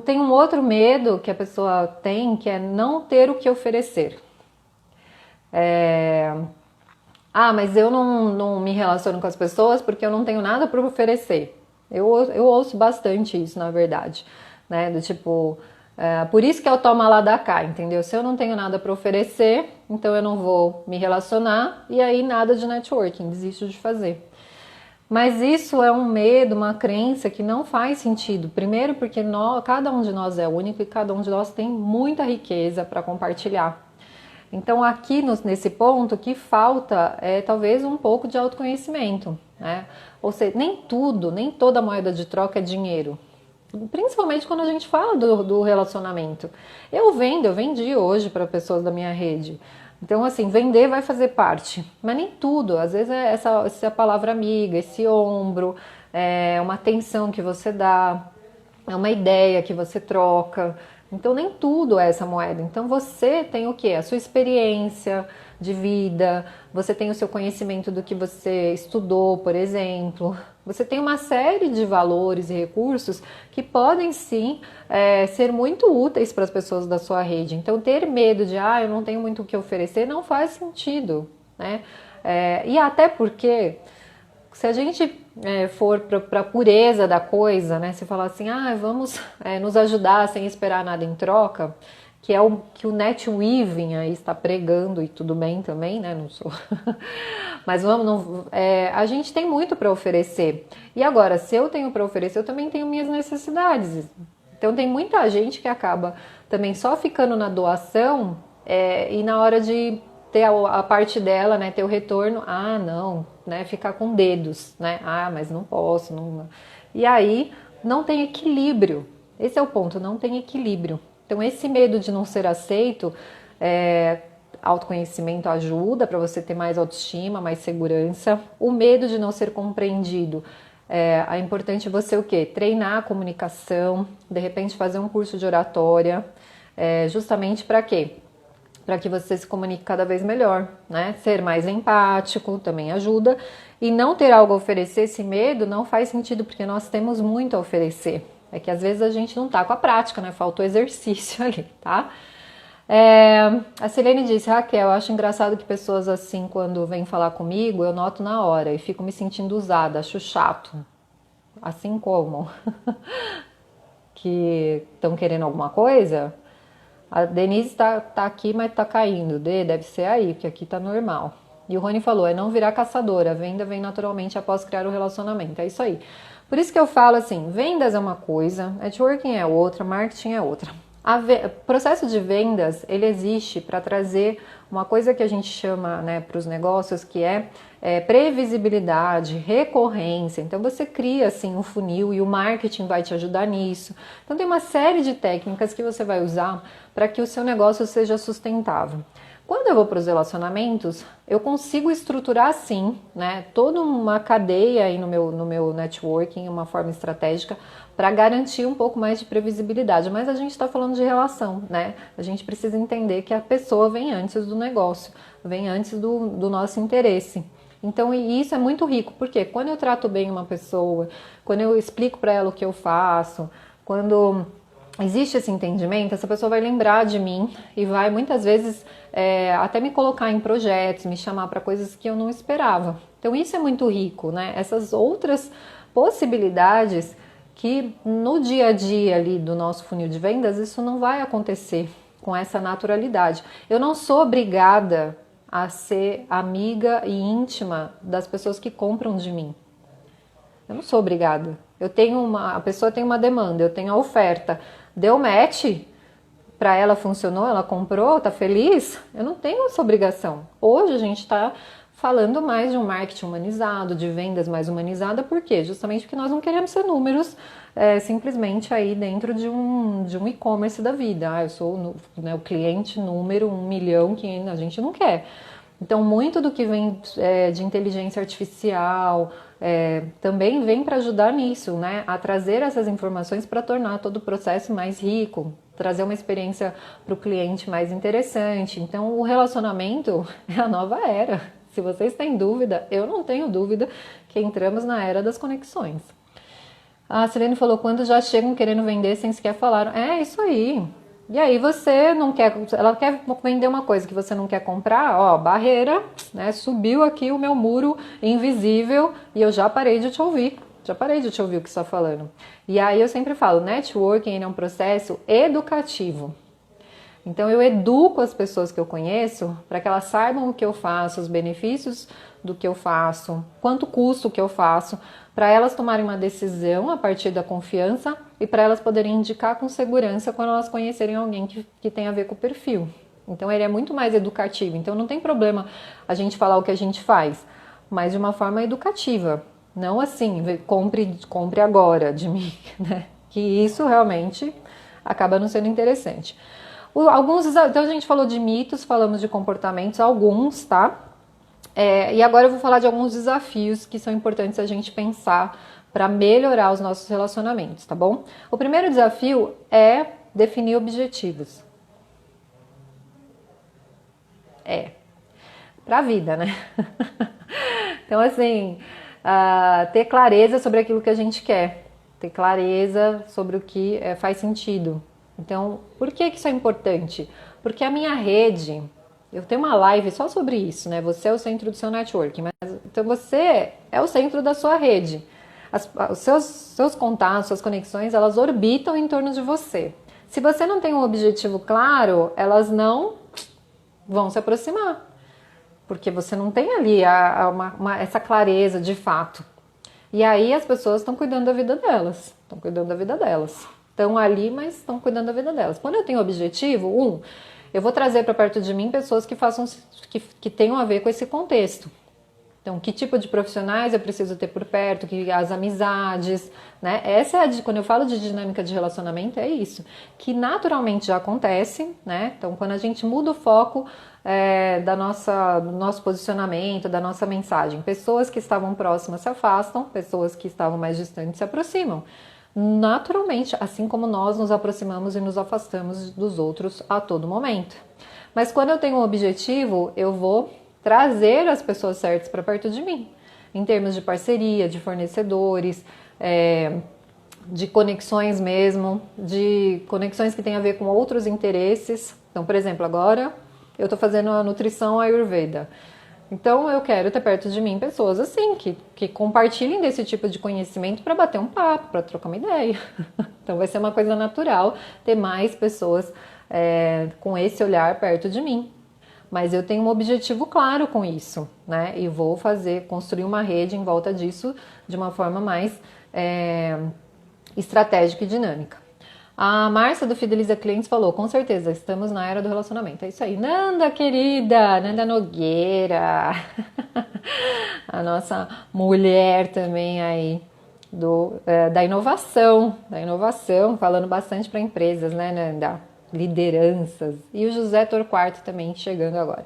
tem um outro medo que a pessoa tem, que é não ter o que oferecer. Mas eu não me relaciono com as pessoas porque eu não tenho nada para oferecer. Eu ouço bastante isso, na verdade, né? Do tipo, por isso que eu tomo lá da cá, entendeu? Se eu não tenho nada para oferecer, então eu não vou me relacionar e aí nada de networking, desisto de fazer. Mas isso é um medo, uma crença que não faz sentido. Primeiro porque cada um de nós é único e cada um de nós tem muita riqueza para compartilhar. Então aqui nesse ponto o que falta é talvez um pouco de autoconhecimento, né? Ou seja, nem tudo, nem toda moeda de troca é dinheiro. Principalmente quando a gente fala do relacionamento. Eu vendi hoje para pessoas da minha rede. Então, assim, vender vai fazer parte, mas nem tudo. Às vezes é essa palavra amiga, esse ombro, é uma atenção que você dá, é uma ideia que você troca. Então, nem tudo é essa moeda. Então, você tem o quê? A sua experiência de vida, você tem o seu conhecimento do que você estudou, por exemplo. Você tem uma série de valores e recursos que podem sim ser muito úteis para as pessoas da sua rede. Então, ter medo de, eu não tenho muito o que oferecer, não faz sentido, né? E até porque, se a gente for para a pureza da coisa, né? Se falar assim, vamos nos ajudar sem esperar nada em troca, que é o que o NetWeaving aí está pregando, e tudo bem também, né? Não sou. Mas a gente tem muito para oferecer. E agora, se eu tenho para oferecer, eu também tenho minhas necessidades. Então tem muita gente que acaba também só ficando na doação e na hora de ter a parte dela, né, ter o retorno, não, né, ficar com dedos, né, mas não posso, não. E aí não tem equilíbrio. Esse é o ponto, não tem equilíbrio. Então esse medo de não ser aceito, autoconhecimento ajuda para você ter mais autoestima, mais segurança. O medo de não ser compreendido, é importante você o quê? Treinar a comunicação, de repente fazer um curso de oratória, justamente para quê? Para que você se comunique cada vez melhor, né? Ser mais empático também ajuda. E não ter algo a oferecer, esse medo não faz sentido, porque nós temos muito a oferecer. É que às vezes a gente não tá com a prática, né? Faltou exercício ali, tá? A Silene disse, Raquel, eu acho engraçado que pessoas assim, quando vêm falar comigo, eu noto na hora e fico me sentindo usada, acho chato. Assim como que estão querendo alguma coisa. A Denise tá aqui, mas tá caindo. Deve ser aí, porque aqui tá normal. E o Rony falou, não virar caçadora, a venda vem naturalmente após criar o relacionamento. É isso aí. Por isso que eu falo assim, vendas é uma coisa, networking é outra, marketing é outra. O processo de vendas, ele existe para trazer uma coisa que a gente chama, né, para os negócios, que é previsibilidade, recorrência. Então você cria assim um funil e o marketing vai te ajudar nisso. Então tem uma série de técnicas que você vai usar para que o seu negócio seja sustentável. Quando eu vou para os relacionamentos, eu consigo estruturar sim, né, toda uma cadeia aí no meu networking, uma forma estratégica, para garantir um pouco mais de previsibilidade. Mas a gente está falando de relação, né? A gente precisa entender que a pessoa vem antes do negócio, vem antes do nosso interesse. Então, isso é muito rico, porque quando eu trato bem uma pessoa, quando eu explico para ela o que eu faço, quando existe esse entendimento, essa pessoa vai lembrar de mim e vai muitas vezes até me colocar em projetos, me chamar para coisas que eu não esperava. Então isso é muito rico, né? Essas outras possibilidades que no dia a dia ali do nosso funil de vendas, isso não vai acontecer com essa naturalidade. Eu não sou obrigada a ser amiga e íntima das pessoas que compram de mim. Eu não sou obrigada. A pessoa tem uma demanda, eu tenho a oferta. Deu match, para ela funcionou, ela comprou, tá feliz? Eu não tenho essa obrigação. Hoje a gente está falando mais de um marketing humanizado, de vendas mais humanizada, por quê? Justamente porque nós não queremos ser números simplesmente aí dentro de um e-commerce da vida. Eu sou o cliente número 1 milhão, que a gente não quer. Então, muito do que vem de inteligência artificial também vem para ajudar nisso, né? A trazer essas informações para tornar todo o processo mais rico, trazer uma experiência para o cliente mais interessante. Então, o relacionamento é a nova era. Se vocês têm dúvida, eu não tenho dúvida que entramos na era das conexões. A Silene falou, quando já chegam querendo vender sem sequer falar. É isso aí. E aí você não quer, ela quer vender uma coisa que você não quer comprar, barreira, né? Subiu aqui o meu muro invisível e eu já parei de te ouvir. já parei de te ouvir o que você está falando. E aí eu sempre falo, networking é um processo educativo. Então eu educo as pessoas que eu conheço para que elas saibam o que eu faço, os benefícios do que eu faço, quanto custa o que eu faço, para elas tomarem uma decisão a partir da confiança e para elas poderem indicar com segurança quando elas conhecerem alguém que tem a ver com o perfil. Então ele é muito mais educativo, então não tem problema a gente falar o que a gente faz, mas de uma forma educativa, não assim, compre agora de mim, né? Que isso realmente acaba não sendo interessante. Então a gente falou de mitos, falamos de comportamentos, alguns, tá? E agora eu vou falar de alguns desafios que são importantes a gente pensar para melhorar os nossos relacionamentos, tá bom? O primeiro desafio é definir objetivos. Pra vida, né? Então, assim, ter clareza sobre aquilo que a gente quer, ter clareza sobre o que faz sentido. Então, por que isso é importante? Porque a minha rede, eu tenho uma live só sobre isso, né? Você é o centro do seu network, então você é o centro da sua rede. Os seus contatos, suas conexões, elas orbitam em torno de você. Se você não tem um objetivo claro, elas não vão se aproximar. Porque você não tem ali essa clareza de fato. E aí as pessoas estão cuidando da vida delas. Estão ali, mas estão cuidando da vida delas. Quando eu tenho objetivo, eu vou trazer para perto de mim pessoas que tenham a ver com esse contexto. Então, que tipo de profissionais eu preciso ter por perto, as amizades, né? Quando eu falo de dinâmica de relacionamento, é isso. Que naturalmente já acontece, né? Então, quando a gente muda o foco do nosso posicionamento, da nossa mensagem, pessoas que estavam próximas se afastam, pessoas que estavam mais distantes se aproximam. Naturalmente, assim como nós nos aproximamos e nos afastamos dos outros a todo momento. Mas quando eu tenho um objetivo, eu vou trazer as pessoas certas para perto de mim, em termos de parceria, de fornecedores, de conexões mesmo, de conexões que têm a ver com outros interesses. Então, por exemplo, agora eu estou fazendo a nutrição Ayurveda. Então, eu quero ter perto de mim pessoas assim, que compartilhem desse tipo de conhecimento para bater um papo, para trocar uma ideia. Então, vai ser uma coisa natural ter mais pessoas com esse olhar perto de mim. Mas eu tenho um objetivo claro com isso, né? E vou construir uma rede em volta disso de uma forma mais estratégica e dinâmica. A Márcia do Fideliza Clientes falou, com certeza, estamos na era do relacionamento. É isso aí. Nanda, querida, Nanda Nogueira, a nossa mulher também aí da inovação, falando bastante para empresas, né, Nanda? Lideranças, e o José Torquato também chegando agora.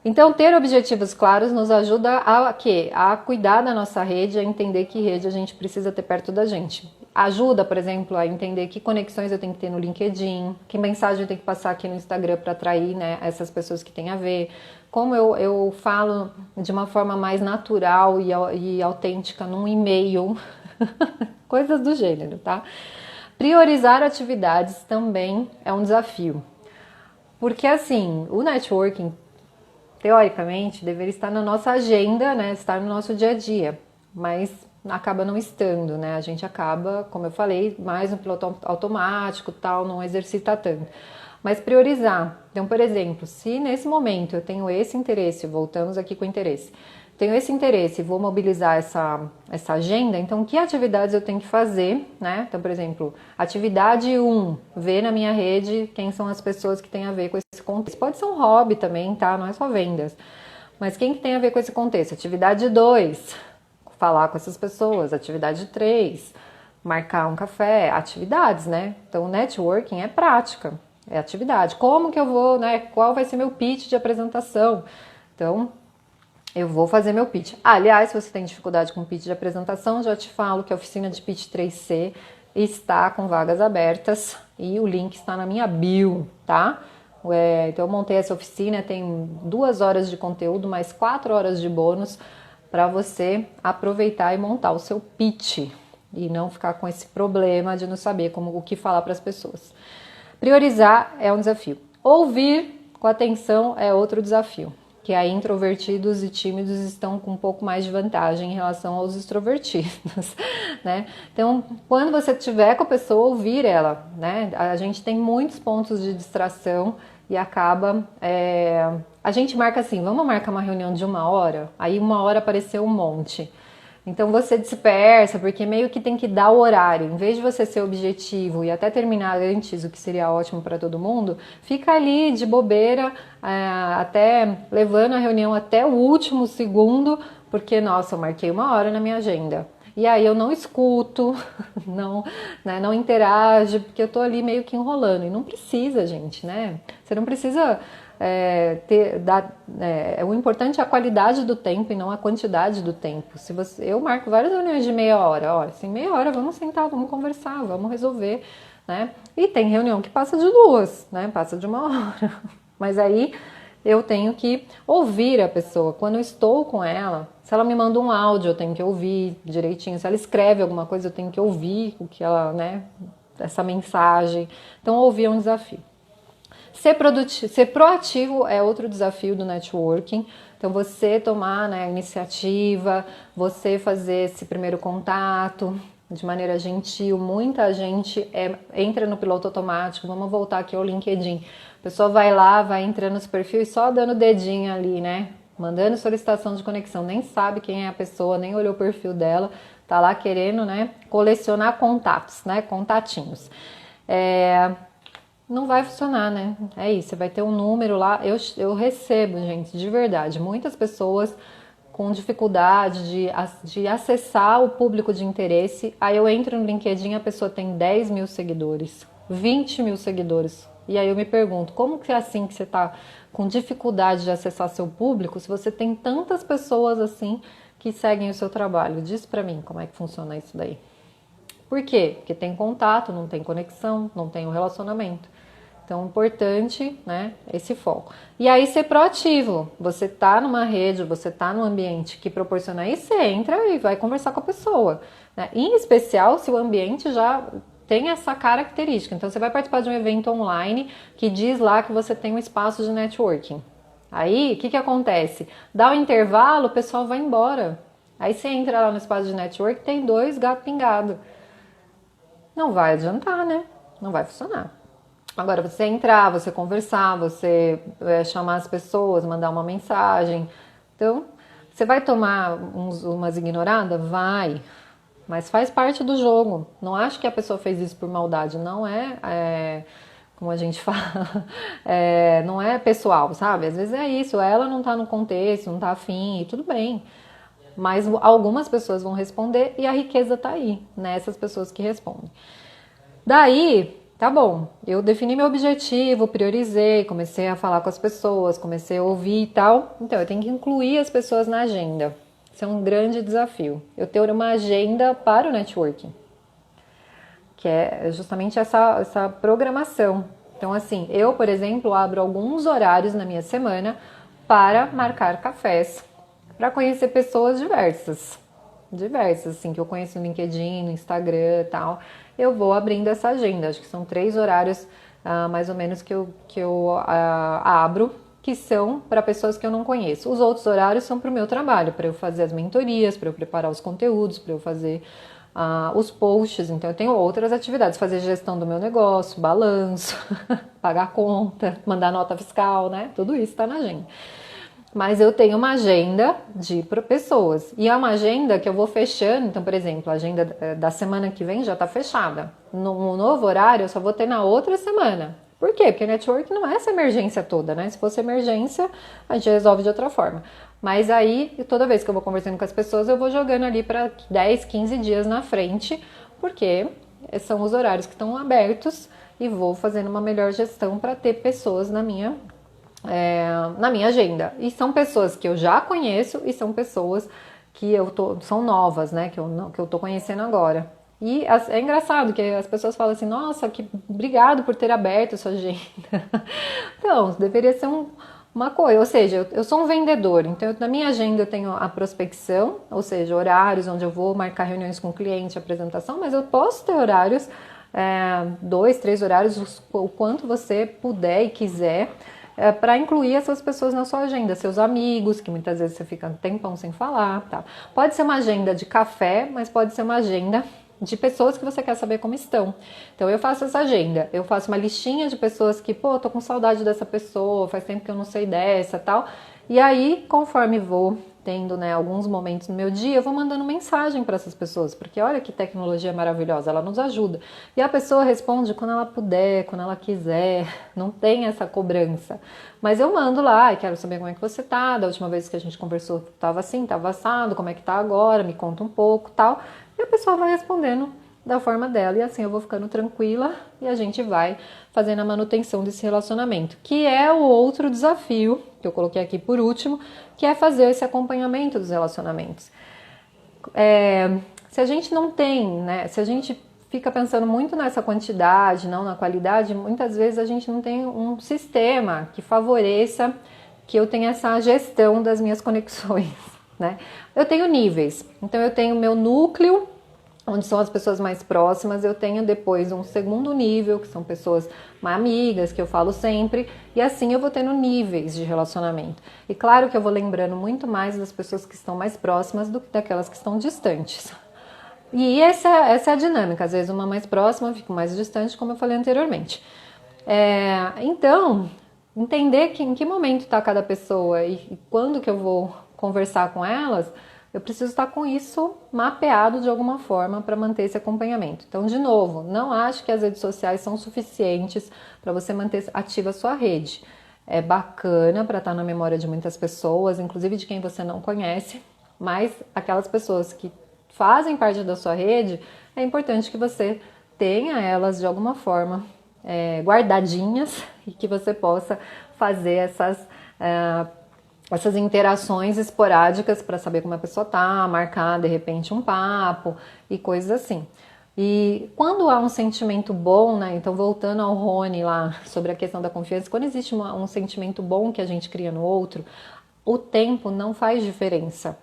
Então, ter objetivos claros nos ajuda a cuidar da nossa rede, a entender que rede a gente precisa ter perto da gente. Ajuda, por exemplo, a entender que conexões eu tenho que ter no LinkedIn, que mensagem eu tenho que passar aqui no Instagram para atrair, né, essas pessoas que têm a ver, como eu falo de uma forma mais natural e autêntica num e-mail, coisas do gênero, tá? Priorizar atividades também é um desafio, porque assim, o networking, teoricamente, deveria estar na nossa agenda, né, estar no nosso dia a dia, mas acaba não estando, né, a gente acaba, como eu falei, mais no piloto automático, tal, não exercita tanto. Mas priorizar, então, por exemplo, se nesse momento eu tenho esse interesse, voltamos aqui com o interesse, tenho esse interesse e vou mobilizar essa agenda, então que atividades eu tenho que fazer, né? Então, por exemplo, atividade 1, ver na minha rede quem são as pessoas que têm a ver com esse contexto. Pode ser um hobby também, tá? Não é só vendas. Mas quem que tem a ver com esse contexto? Atividade 2, falar com essas pessoas. Atividade 3, marcar um café. Atividades, né? Então, networking é prática, é atividade. Como que eu vou, né? Qual vai ser meu pitch de apresentação? Então, eu vou fazer meu pitch. Aliás, se você tem dificuldade com pitch de apresentação, já te falo que a oficina de pitch 3C está com vagas abertas e o link está na minha bio, tá? Então eu montei essa oficina, tem 2 horas de conteúdo, mais 4 horas de bônus para você aproveitar e montar o seu pitch e não ficar com esse problema de não saber o que falar para as pessoas. Priorizar é um desafio. Ouvir com atenção é outro desafio. O porque aí introvertidos e tímidos estão com um pouco mais de vantagem em relação aos extrovertidos, né? Então, quando você tiver com a pessoa, ouvir ela, né? A gente tem muitos pontos de distração e acaba... a gente marca assim, vamos marcar uma reunião de 1 hora? Aí 1 hora apareceu um monte. Então você dispersa, porque meio que tem que dar o horário. Em vez de você ser objetivo e até terminar antes, o que seria ótimo para todo mundo, fica ali de bobeira, até levando a reunião até o último segundo, porque, nossa, eu marquei 1 hora na minha agenda. E aí eu não escuto, não, né, não interajo, porque eu tô ali meio que enrolando. E não precisa, gente, né? Você não precisa... o importante é a qualidade do tempo e não a quantidade do tempo. Eu marco várias reuniões de 30 minutos, olha, assim, 30 minutos, vamos sentar, vamos conversar, vamos resolver, né? E tem reunião que passa de 2, né? Passa de 1 hora. Mas aí eu tenho que ouvir a pessoa. Quando eu estou com ela, se ela me manda um áudio, eu tenho que ouvir direitinho. Se ela escreve alguma coisa, eu tenho que ouvir o que ela, né? Essa mensagem. Então, ouvir é um desafio. Ser proativo é outro desafio do networking. Então, você tomar, né, a iniciativa, você fazer esse primeiro contato de maneira gentil. Muita gente entra no piloto automático. Vamos voltar aqui ao LinkedIn. A pessoa vai lá, vai entrando nos perfis só dando dedinho ali, né? Mandando solicitação de conexão. Nem sabe quem é a pessoa, nem olhou o perfil dela. Tá lá querendo, né, colecionar contatos, né? Contatinhos. Não vai funcionar, né? É isso, você vai ter um número lá. Eu recebo, gente, de verdade, muitas pessoas com dificuldade de acessar o público de interesse. Aí eu entro no LinkedIn, a pessoa tem 10 mil seguidores, 20 mil seguidores. E aí eu me pergunto, como que é assim que você tá com dificuldade de acessar seu público, se você tem tantas pessoas assim que seguem o seu trabalho? Diz pra mim como é que funciona isso daí. Por quê? Porque tem contato, não tem conexão, não tem um relacionamento. Então, importante, né, esse foco. E aí, ser proativo. Você tá numa rede, você tá num ambiente que proporciona isso, você entra e vai conversar com a pessoa, né? Em especial, se o ambiente já tem essa característica. Então, você vai participar de um evento online que diz lá que você tem um espaço de networking. Aí, o que acontece? Dá o intervalo, o pessoal vai embora. Aí, você entra lá no espaço de networking, tem 2 gatos pingados. Não vai adiantar, né? Não vai funcionar. Agora, você entrar, você conversar, você chamar as pessoas, mandar uma mensagem. Então, você vai tomar umas ignoradas? Vai. Mas faz parte do jogo. Não acho que a pessoa fez isso por maldade. Não como a gente fala, não é pessoal, sabe? Às vezes é isso. Ela não tá no contexto, não tá afim, e tudo bem. Mas algumas pessoas vão responder e a riqueza tá aí, nessas pessoas que respondem. Daí, tá bom, eu defini meu objetivo, priorizei, comecei a falar com as pessoas, comecei a ouvir e tal. Então, eu tenho que incluir as pessoas na agenda. Isso é um grande desafio. Eu ter uma agenda para o networking, que é justamente essa programação. Então, assim, eu, por exemplo, abro alguns horários na minha semana para marcar cafés, para conhecer pessoas diversas, assim, que eu conheço no LinkedIn, no Instagram e tal. Eu vou abrindo essa agenda, acho que são 3 horários mais ou menos que eu abro, que são para pessoas que eu não conheço. Os outros horários são para o meu trabalho, para eu fazer as mentorias, para eu preparar os conteúdos, para eu fazer os posts. Então eu tenho outras atividades, fazer gestão do meu negócio, balanço, pagar conta, mandar nota fiscal, né? Tudo isso está na agenda. Mas eu tenho uma agenda de pessoas. E é uma agenda que eu vou fechando. Então, por exemplo, a agenda da semana que vem já está fechada. No novo horário, eu só vou ter na outra semana. Por quê? Porque network não é essa emergência toda, né? Se fosse emergência, a gente resolve de outra forma. Mas aí, toda vez que eu vou conversando com as pessoas, eu vou jogando ali para 10, 15 dias na frente. Porque são os horários que estão abertos. E vou fazendo uma melhor gestão para ter pessoas na minha agenda. E são pessoas que eu já conheço e são pessoas que são novas, né? Que eu tô conhecendo agora. E é engraçado que as pessoas falam assim, nossa, obrigado por ter aberto sua agenda. Então, deveria ser uma coisa, ou seja, eu sou um vendedor, então na minha agenda eu tenho a prospecção, ou seja, horários onde eu vou marcar reuniões com o cliente, apresentação, mas eu posso ter horários, 2, 3 horários, o quanto você puder e quiser, para incluir essas pessoas na sua agenda, seus amigos, que muitas vezes você fica um tempão sem falar, tá? Pode ser uma agenda de café, mas pode ser uma agenda de pessoas que você quer saber como estão. Então eu faço essa agenda, eu faço uma listinha de pessoas que, pô, tô com saudade dessa pessoa, faz tempo que eu não sei dessa, tal. E aí, conforme vou tendo, né, alguns momentos no meu dia, eu vou mandando mensagem para essas pessoas, porque olha que tecnologia maravilhosa, ela nos ajuda. E a pessoa responde quando ela puder, quando ela quiser, não tem essa cobrança. Mas eu mando lá, e quero saber como é que você tá, da última vez que a gente conversou, tava assim, tava assado, como é que tá agora, me conta um pouco, tal. E a pessoa vai respondendo da forma dela, e assim eu vou ficando tranquila e a gente vai fazendo a manutenção desse relacionamento, que é o outro desafio que eu coloquei aqui por último, que é fazer esse acompanhamento dos relacionamentos. Se a gente não tem, né, se a gente fica pensando muito nessa quantidade, não na qualidade, muitas vezes a gente não tem um sistema que favoreça que eu tenha essa gestão das minhas conexões, né? Eu tenho níveis, então eu tenho meu núcleo, onde são as pessoas mais próximas, eu tenho depois um segundo nível, que são pessoas mais amigas, que eu falo sempre, e assim eu vou tendo níveis de relacionamento. E claro que eu vou lembrando muito mais das pessoas que estão mais próximas do que daquelas que estão distantes. E essa é a dinâmica, às vezes uma mais próxima fica mais distante, como eu falei anteriormente. Então, entender em que momento está cada pessoa e quando que eu vou conversar com elas, eu preciso estar com isso mapeado de alguma forma para manter esse acompanhamento. Então, de novo, não acho que as redes sociais são suficientes para você manter ativa a sua rede. É bacana para estar na memória de muitas pessoas, inclusive de quem você não conhece, mas aquelas pessoas que fazem parte da sua rede, é importante que você tenha elas de alguma forma guardadinhas e que você possa fazer essas interações esporádicas para saber como a pessoa tá, marcar de repente um papo e coisas assim. E quando há um sentimento bom, né? Então voltando ao Rony lá sobre a questão da confiança, quando existe um sentimento bom que a gente cria no outro, o tempo não faz diferença.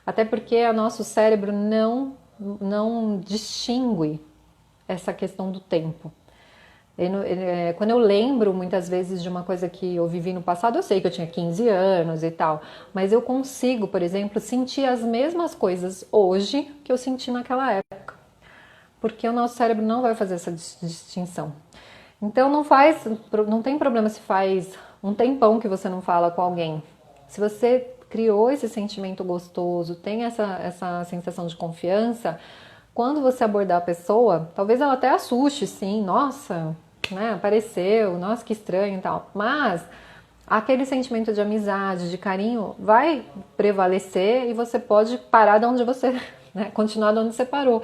Até porque o nosso cérebro não distingue essa questão do tempo. Quando eu lembro muitas vezes de uma coisa que eu vivi no passado, eu sei que eu tinha 15 anos e tal, mas eu consigo, por exemplo, sentir as mesmas coisas hoje que eu senti naquela época, porque o nosso cérebro não vai fazer essa distinção. Então não tem problema se faz um tempão que você não fala com alguém. Se você criou esse sentimento gostoso, tem essa sensação de confiança, quando você abordar a pessoa, talvez ela até assuste, sim, nossa, né, apareceu, nossa, que estranho e tal. Mas aquele sentimento de amizade, de carinho, vai prevalecer e você pode parar de onde você, né, continuar de onde você parou,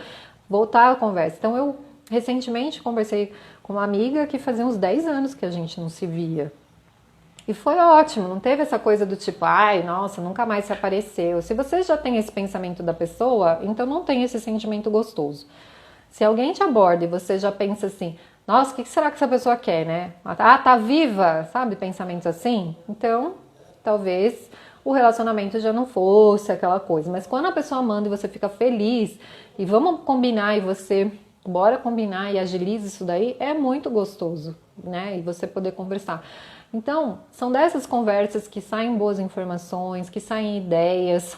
voltar à conversa. Então eu recentemente conversei com uma amiga que fazia uns 10 anos que a gente não se via. E foi ótimo, não teve essa coisa do tipo, ai, nossa, nunca mais se apareceu. Se você já tem esse pensamento da pessoa, então não tem esse sentimento gostoso. Se alguém te aborda e você já pensa assim, nossa, o que será que essa pessoa quer, né? Ah, tá viva, sabe? Pensamentos assim. Então, talvez o relacionamento já não fosse aquela coisa. Mas quando a pessoa manda e você fica feliz, e vamos combinar e você, bora combinar e agiliza isso daí, é muito gostoso, né? E você poder conversar. Então, são dessas conversas que saem boas informações, que saem ideias,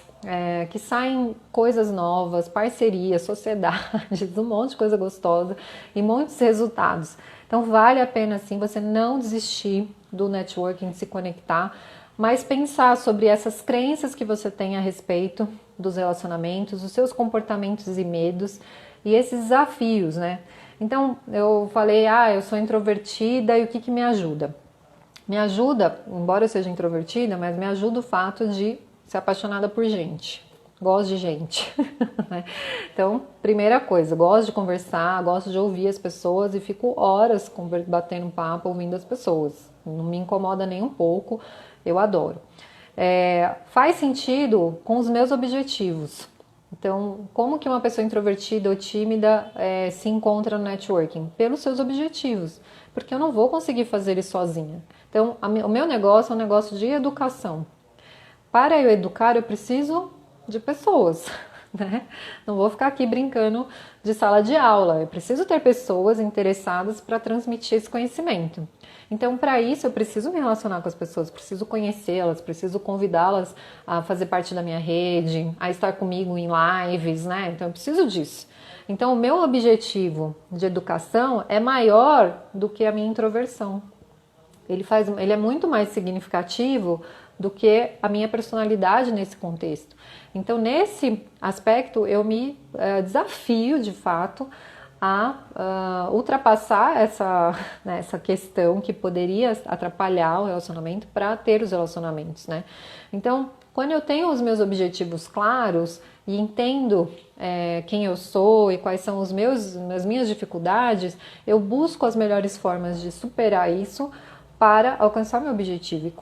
que saem coisas novas, parcerias, sociedades, um monte de coisa gostosa e muitos resultados. Então, vale a pena, sim, você não desistir do networking, de se conectar, mas pensar sobre essas crenças que você tem a respeito dos relacionamentos, os seus comportamentos e medos e esses desafios, né? Então, eu falei, eu sou introvertida e o que me ajuda? Me ajuda, embora eu seja introvertida, mas me ajuda o fato de ser apaixonada por gente. Gosto de gente. Então, primeira coisa, gosto de conversar, gosto de ouvir as pessoas e fico horas batendo papo, ouvindo as pessoas. Não me incomoda nem um pouco, eu adoro. Faz sentido com os meus objetivos. Então, como que uma pessoa introvertida ou tímida se encontra no networking? Pelos seus objetivos, porque eu não vou conseguir fazer isso sozinha. Então, o meu negócio é um negócio de educação. Para eu educar, eu preciso de pessoas, né? Não vou ficar aqui brincando de sala de aula. Eu preciso ter pessoas interessadas para transmitir esse conhecimento. Então, para isso, eu preciso me relacionar com as pessoas, preciso conhecê-las, preciso convidá-las a fazer parte da minha rede, a estar comigo em lives, né? Então, eu preciso disso. Então, o meu objetivo de educação é maior do que a minha introversão. Ele é muito mais significativo do que a minha personalidade nesse contexto. Então, nesse aspecto, eu me desafio, de fato, a ultrapassar essa questão que poderia atrapalhar o relacionamento para ter os relacionamentos, né? Então, quando eu tenho os meus objetivos claros e entendo quem eu sou e quais são as minhas dificuldades, eu busco as melhores formas de superar isso para alcançar meu objetivo.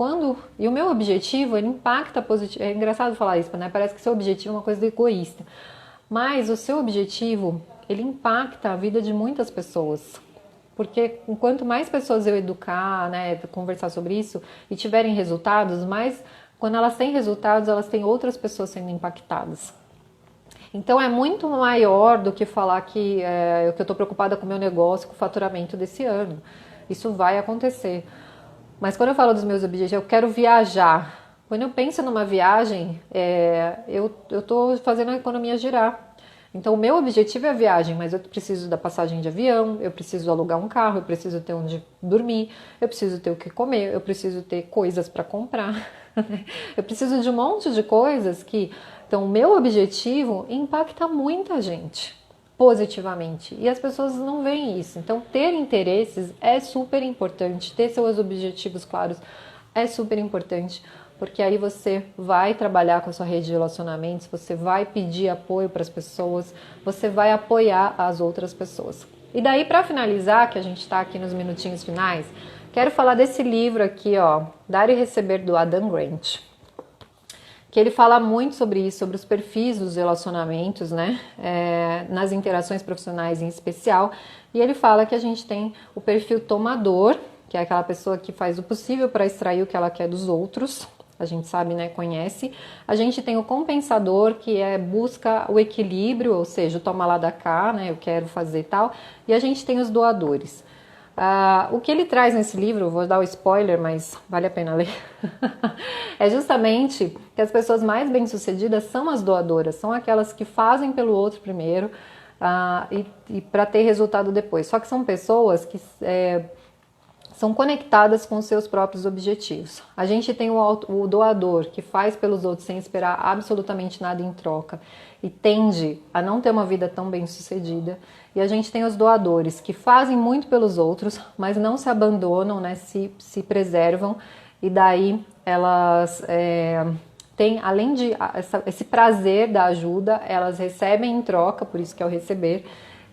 E o meu objetivo, ele impacta positivo. É engraçado falar isso, né? Parece que seu objetivo é uma coisa egoísta. Mas o seu objetivo, ele impacta a vida de muitas pessoas. Porque quanto mais pessoas eu educar, né, conversar sobre isso e tiverem resultados, mais quando elas têm resultados, elas têm outras pessoas sendo impactadas. Então é muito maior do que falar que eu estou preocupada com o meu negócio, com o faturamento desse ano. Isso vai acontecer. Mas quando eu falo dos meus objetivos, eu quero viajar. Quando eu penso numa viagem, eu estou fazendo a economia girar. Então, o meu objetivo é a viagem, mas eu preciso da passagem de avião, eu preciso alugar um carro, eu preciso ter onde dormir, eu preciso ter o que comer, eu preciso ter coisas para comprar. Eu preciso de um monte de coisas que... Então, o meu objetivo impacta muita gente positivamente. E as pessoas não veem isso. Então, ter interesses é super importante, ter seus objetivos claros é super importante, porque aí você vai trabalhar com a sua rede de relacionamentos, você vai pedir apoio para as pessoas, você vai apoiar as outras pessoas. E daí, para finalizar, que a gente está aqui nos minutinhos finais, quero falar desse livro aqui, ó, Dar e Receber, do Adam Grant, que ele fala muito sobre isso, sobre os perfis dos relacionamentos, né, nas interações profissionais em especial, e ele fala que a gente tem o perfil tomador, que é aquela pessoa que faz o possível para extrair o que ela quer dos outros, a gente sabe, né, conhece. A gente tem o compensador, que busca o equilíbrio, ou seja, o toma lá da cá, né, eu quero fazer tal, e a gente tem os doadores. O que ele traz nesse livro, vou dar o spoiler, mas vale a pena ler, é justamente que as pessoas mais bem-sucedidas são as doadoras, são aquelas que fazem pelo outro primeiro e para ter resultado depois. Só que são pessoas que são conectadas com os seus próprios objetivos. A gente tem o doador, que faz pelos outros sem esperar absolutamente nada em troca e tende a não ter uma vida tão bem-sucedida. E a gente tem os doadores, que fazem muito pelos outros, mas não se abandonam, né, se preservam, e daí elas têm, além de esse prazer da ajuda, elas recebem em troca, por isso que é o receber,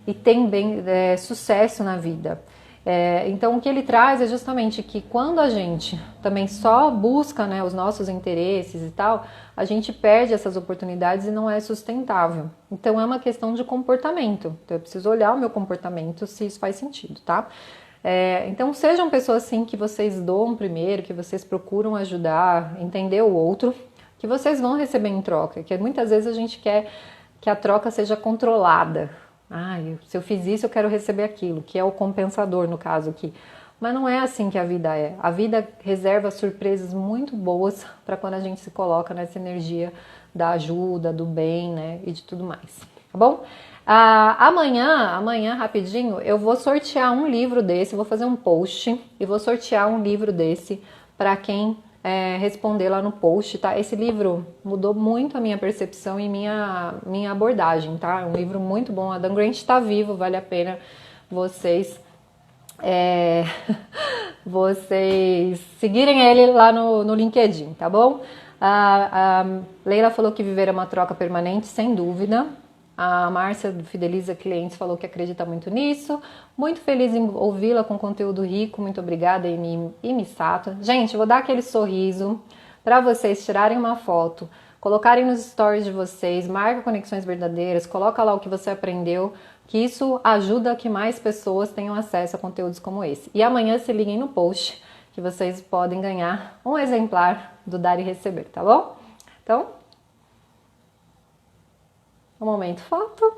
e têm sucesso na vida. Então, o que ele traz é justamente que quando a gente também só busca, né, os nossos interesses e tal, a gente perde essas oportunidades e não é sustentável. Então, é uma questão de comportamento. Então, eu preciso olhar o meu comportamento se isso faz sentido, tá? Então, sejam pessoas assim que vocês doam primeiro, que vocês procuram ajudar, entender o outro, que vocês vão receber em troca. Que muitas vezes a gente quer que a troca seja controlada. Se eu fiz isso, eu quero receber aquilo, que é o compensador no caso aqui. Mas não é assim que a vida é. A vida reserva surpresas muito boas para quando a gente se coloca nessa energia da ajuda, do bem, né, e de tudo mais. Tá bom? Amanhã, rapidinho, eu vou sortear um livro desse, vou fazer um post e vou sortear um livro desse para quem responder lá no post, tá? Esse livro mudou muito a minha percepção e minha abordagem, tá? É um livro muito bom. Adam Grant está vivo, vale a pena vocês vocês seguirem ele lá no LinkedIn, tá bom? A Leila falou que viver é uma troca permanente, sem dúvida. A Márcia do Fideliza Clientes falou que acredita muito nisso. Muito feliz em ouvi-la com conteúdo rico. Muito obrigada, Imi Sato. Gente, vou dar aquele sorriso para vocês tirarem uma foto, colocarem nos stories de vocês, marca Conexões Verdadeiras, coloca lá o que você aprendeu, que isso ajuda a que mais pessoas tenham acesso a conteúdos como esse. E amanhã se liguem no post, que vocês podem ganhar um exemplar do Dar e Receber, tá bom? Então, O momento foto.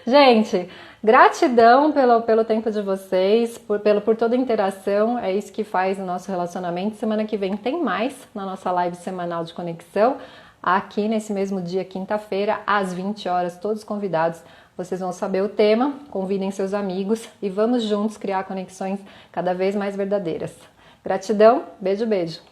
Gente, gratidão pelo tempo de vocês, por toda a interação, é isso que faz o nosso relacionamento. Semana que vem tem mais na nossa live semanal de conexão, aqui nesse mesmo dia, quinta-feira, às 20 horas, todos convidados. Vocês vão saber o tema, convidem seus amigos e vamos juntos criar conexões cada vez mais verdadeiras. Gratidão, beijo, beijo.